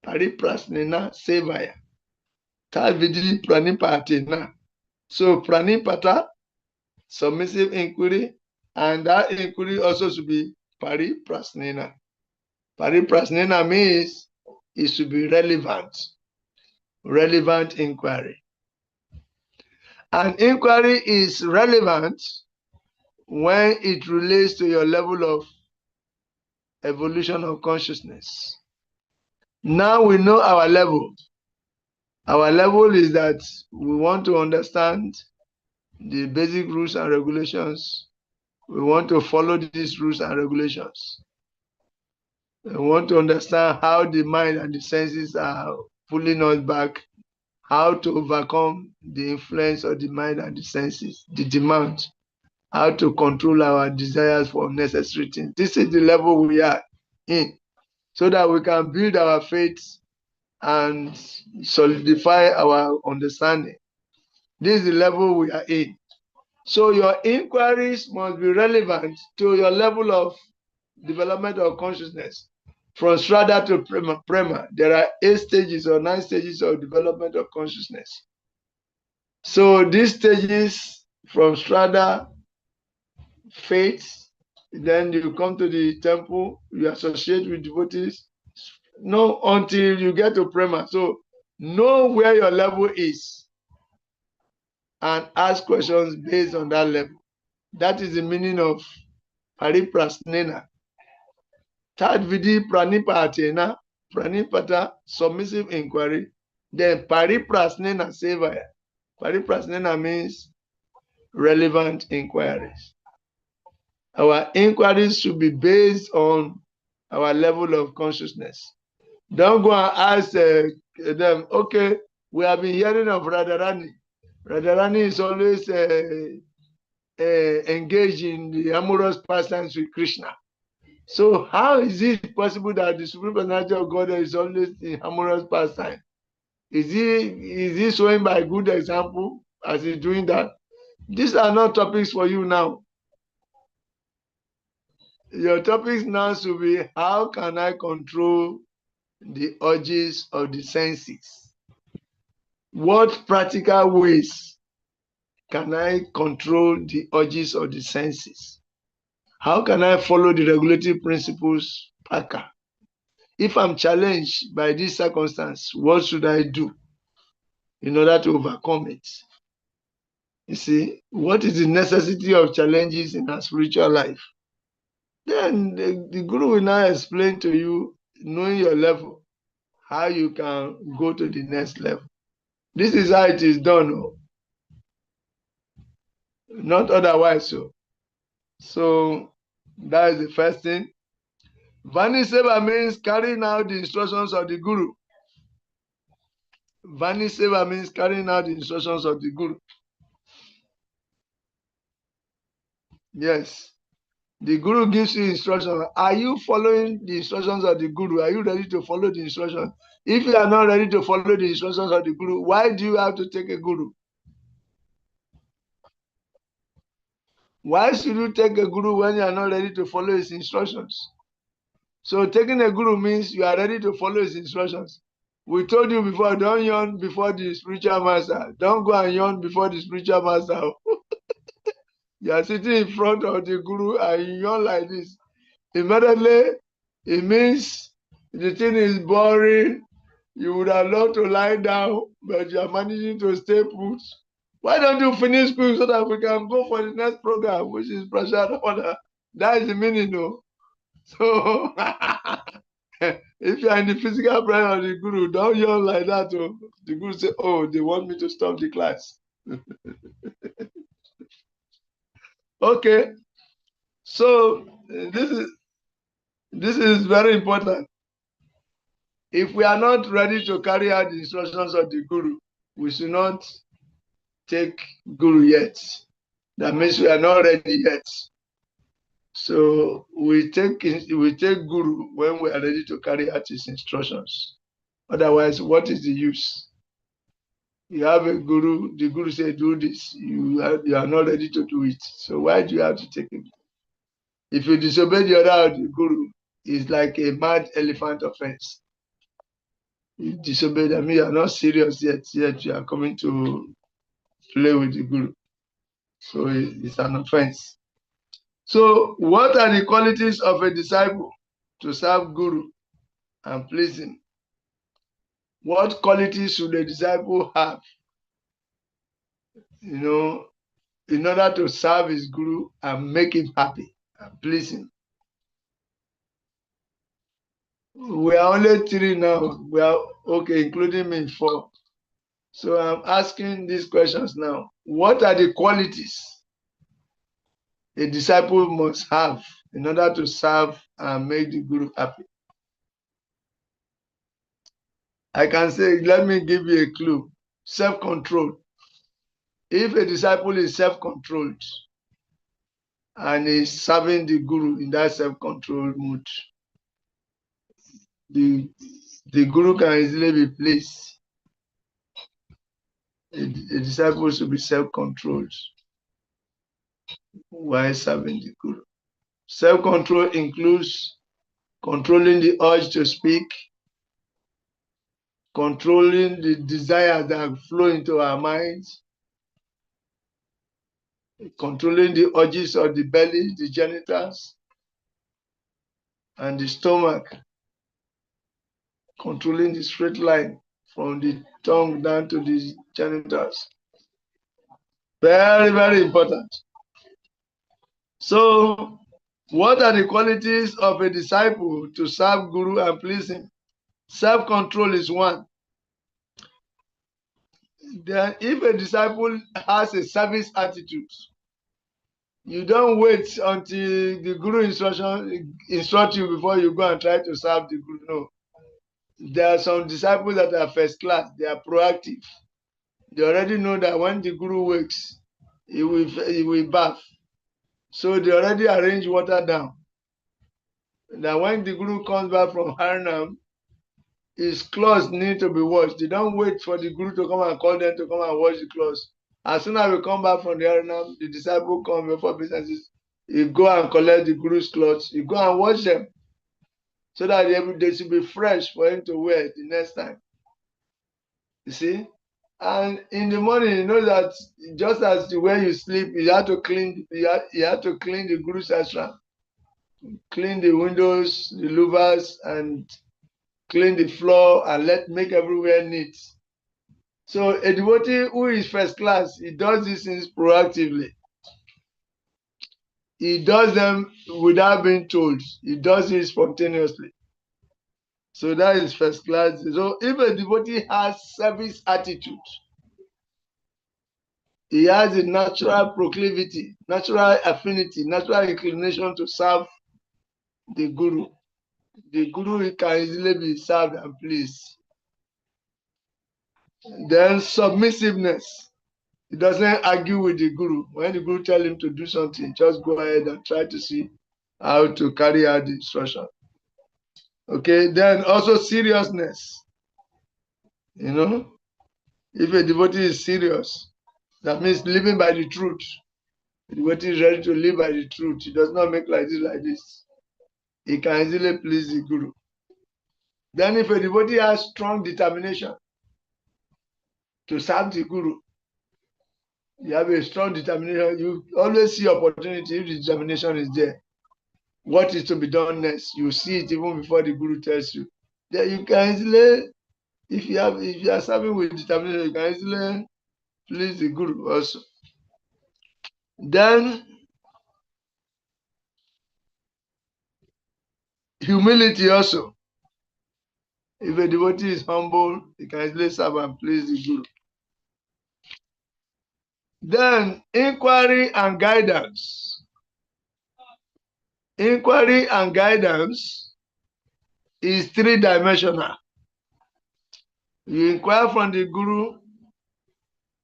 Pariprasnena sevaya. Tadvidi pranipatena. So pranipata, submissive inquiry, and that inquiry also should be pariprasnena. Pariprasnena means it should be relevant inquiry. An inquiry is relevant when it relates to your level of evolution of consciousness. Now we know our level. Our level is that we want to understand the basic rules and regulations. We want to follow these rules and regulations. We want to understand how the mind and the senses are pulling us back, how to overcome the influence of the mind and the senses, the demand, how to control our desires for necessary things. This is the level we are in, so that we can build our faith and solidify our understanding. This is the level we are in. So your inquiries must be relevant to your level of development of consciousness. From strata to prema, there are 8 stages or 9 stages of development of consciousness. So these stages, from strata, faith, then you come to the temple, you associate with devotees, no, until you get to prema. So know where your level is and ask questions based on that level. That is the meaning of pariprasnena. Tadvidi pranipatena, pranipata, submissive inquiry. Then pariprasnena sevaya. Pariprasnena means relevant inquiries. Our inquiries should be based on our level of consciousness. Don't go and ask them, okay, we have been hearing of Radharani. Radharani is always engaged in the amorous pastimes with Krishna. So how is it possible that the Supreme Personality of God is always in amorous pastime? Is he showing by good example as he's doing that? These are not topics for you now. Your topics now should be, how can I control the urges of the senses? What practical ways can I control the urges of the senses? How can I follow the regulative principles, Paka? If I'm challenged by this circumstance, what should I do in order to overcome it? You see, what is the necessity of challenges in our spiritual life? Then the Guru will now explain to you, knowing your level, how you can go to the next level. This is how it is done, not otherwise. So that is the first thing. Vani Seva means carrying out the instructions of the Guru. Vani Seva means carrying out the instructions of the Guru. Yes. The guru gives you instructions. Are you following the instructions of the guru? Are you ready to follow the instructions? If you are not ready to follow the instructions of the guru, why do you have to take a guru? Why should you take a guru when you are not ready to follow his instructions? So taking a guru means you are ready to follow his instructions. We told you before, don't yawn before the spiritual master. Don't go and yawn before the spiritual master. You are sitting in front of the guru and you yawn like this. Immediately, it means the thing is boring. You would have loved to lie down, but you are managing to stay put. Why don't you finish school so that we can go for the next program, which is Prashad Order? That is the meaning, no? So, if you are in the physical presence of the guru, don't yawn like that. Oh. The guru say, oh, they want me to stop the class. Okay, so this is very important. If we are not ready to carry out the instructions of the guru, we should not take guru yet. That means we are not ready yet. So we take guru when we are ready to carry out his instructions. Otherwise, what is the use? You have a guru, the guru said, do this. You are not ready to do it. So why do you have to take it? If you disobey the order of the guru, it's like a mad elephant offense. You disobey them, you are not serious yet you are coming to play with the guru. So it's an offense. So what are the qualities of a disciple to serve guru and please him? What qualities should a disciple have, in order to serve his guru and make him happy and please him? We are only 3 now. We are okay, including me, 4. So I'm asking these questions now. What are the qualities a disciple must have in order to serve and make the guru happy? I can say, let me give you a clue. Self-control. If a disciple is self-controlled and is serving the guru in that self-controlled mood, the guru can easily be pleased. A disciple should be self-controlled while serving the guru. Self-control includes controlling the urge to speak, controlling the desires that flow into our minds, controlling the urges of the belly, the genitals, and the stomach, controlling the straight line from the tongue down to the genitals. Very, very important. So, what are the qualities of a disciple to serve guru and please him? Self-control is one. Then, if a disciple has a service attitude, you don't wait until the guru instruct you before you go and try to serve the guru. No. There are some disciples that are first class. They are proactive. They already know that when the guru wakes, he will bath. So they already arrange water down. That when the guru comes back from Haranam, his clothes need to be washed. They don't wait for the guru to come and call them to come and wash the clothes. As soon as we come back from the Haranam, the disciple comes before businesses. You go and collect the guru's clothes. You go and wash them so that they should be fresh for him to wear the next time. You see? And in the morning, you know that just as the way you sleep, you have to clean the guru's ashram, clean the windows, the louvers, and clean the floor and make everywhere neat. So a devotee who is first class, he does these things proactively. He does them without being told. He does it spontaneously. So that is first class. So if a devotee has service attitude, he has a natural proclivity, natural affinity, natural inclination to serve the guru. The guru can easily be served and pleased. Then submissiveness. He doesn't argue with the guru. When the guru tells him to do something, just go ahead and try to see how to carry out the instruction. Okay, then also seriousness. You know, if a devotee is serious, that means living by the truth. The devotee is ready to live by the truth. He does not make like this. He can easily please the Guru. Then if a devotee has strong determination to serve the Guru, you have a strong determination, you always see opportunity if the determination is there. What is to be done next? You see it even before the Guru tells you. Then you can easily, if you are serving with determination, you can easily please the Guru also. Then humility also. If a devotee is humble, he can easily serve and please the Guru. Then inquiry and guidance. Inquiry and guidance is three-dimensional. You inquire from the Guru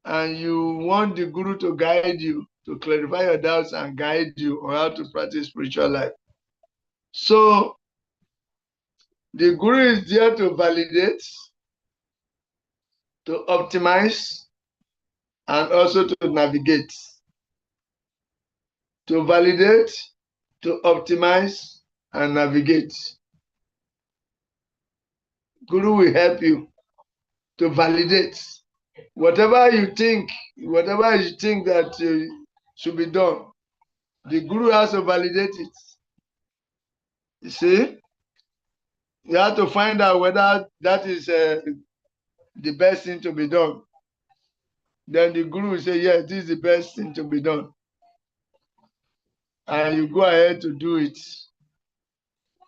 and you want the Guru to guide you, to clarify your doubts and guide you on how to practice spiritual life. So the Guru is there to validate, to optimize, and also to navigate. To validate, to optimize, and navigate. Guru will help you to validate whatever you think that should be done. The Guru has to validate it. You see, you have to find out whether that is the best thing to be done. Then the Guru will say, yes, this is the best thing to be done. And you go ahead to do it.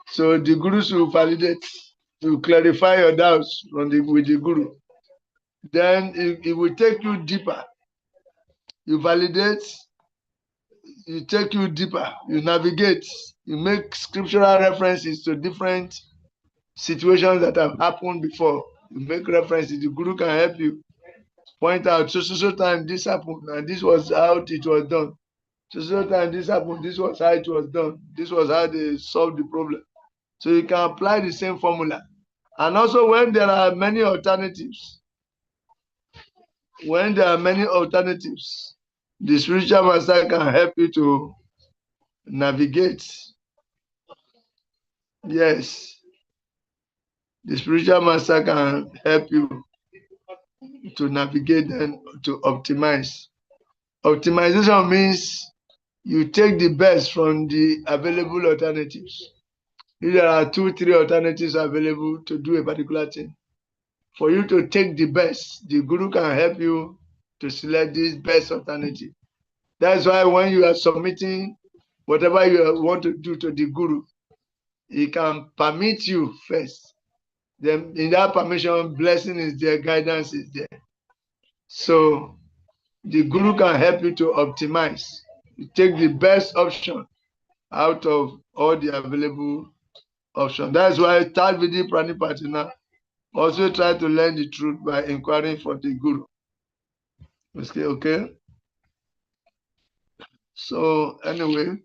So the Guru should validate, to clarify your doubts with the Guru. Then it will take you deeper. You validate, you take you deeper, you navigate, you make scriptural references to different situations that have happened before. You make references, the Guru can help you point out, so time this happened, and this was how it was done. So time this happened, this was how it was done. This was how they solved the problem. So you can apply the same formula. And also when there are many alternatives, the spiritual master can help you to navigate. Yes. The spiritual master can help you to navigate and to optimize. Optimization means you take the best from the available alternatives. If there are 2-3 alternatives available to do a particular thing, for you to take the best, the Guru can help you to select this best alternative. That's why when you are submitting whatever you want to do to the Guru, he can permit you first. Then in that permission, blessing is there, guidance is there. So the Guru can help you to optimize. You take the best option out of all the available options. That's why Tadvidi Pranipatina also try to learn the truth by inquiring from the Guru. Okay. So anyway,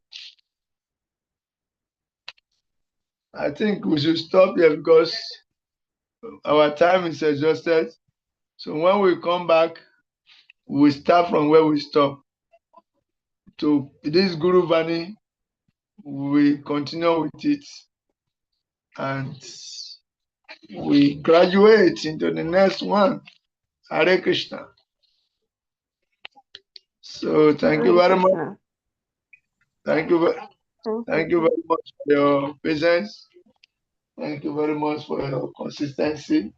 I think we should stop here because our time is exhausted. So when we come back, we start from where we stop. To this Guru Vani, we continue with it and we graduate into the next one. Hare Krishna. So thank you very much. Thank you very much for your patience. Thank you very much for your consistency.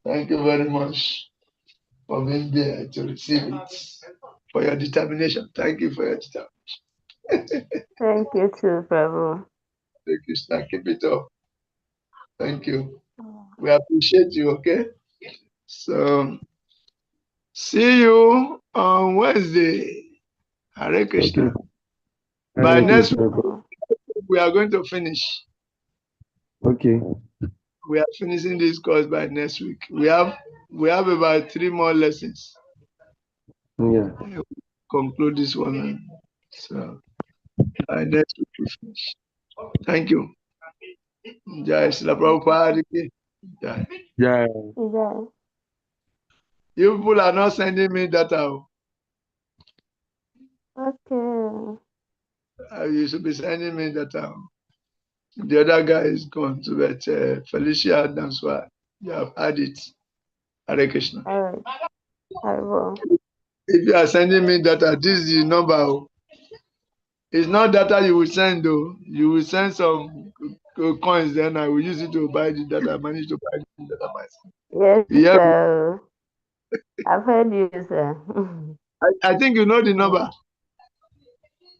Thank you very much for being there to receive it. For your determination. Thank you for your determination. Thank you too, Prabhu. Thank you, sir. Keep it up. Thank you. We appreciate you, okay? So, see you on Wednesday. Hare Krishna. Okay. By Hare next Krishna. week, we are going to finish. Okay. We are finishing this course by next week. We have about 3 more lessons. Yeah. Conclude this one. So Next week we finish. Thank you. Jai Srila Prabhupada ki jai. Yeah. Yeah. You people are not sending me data. Okay. You should be sending me data. The other guy is gone to that Felicia Adams. You have had it. Hare Krishna. All right. I will. If you are sending me data, this is the number. It's not data you will send though. You will send some coins, then I will use it to buy the data. I manage to buy the data myself. Yes, Yeah, sir. I've heard you, sir. I think you know the number.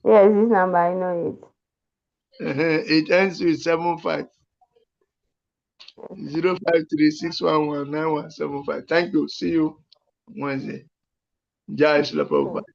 Yes, this number, I know it. It ends with 75 0536119175. Thank you. See you Wednesday. Jai Shri Prabhupada.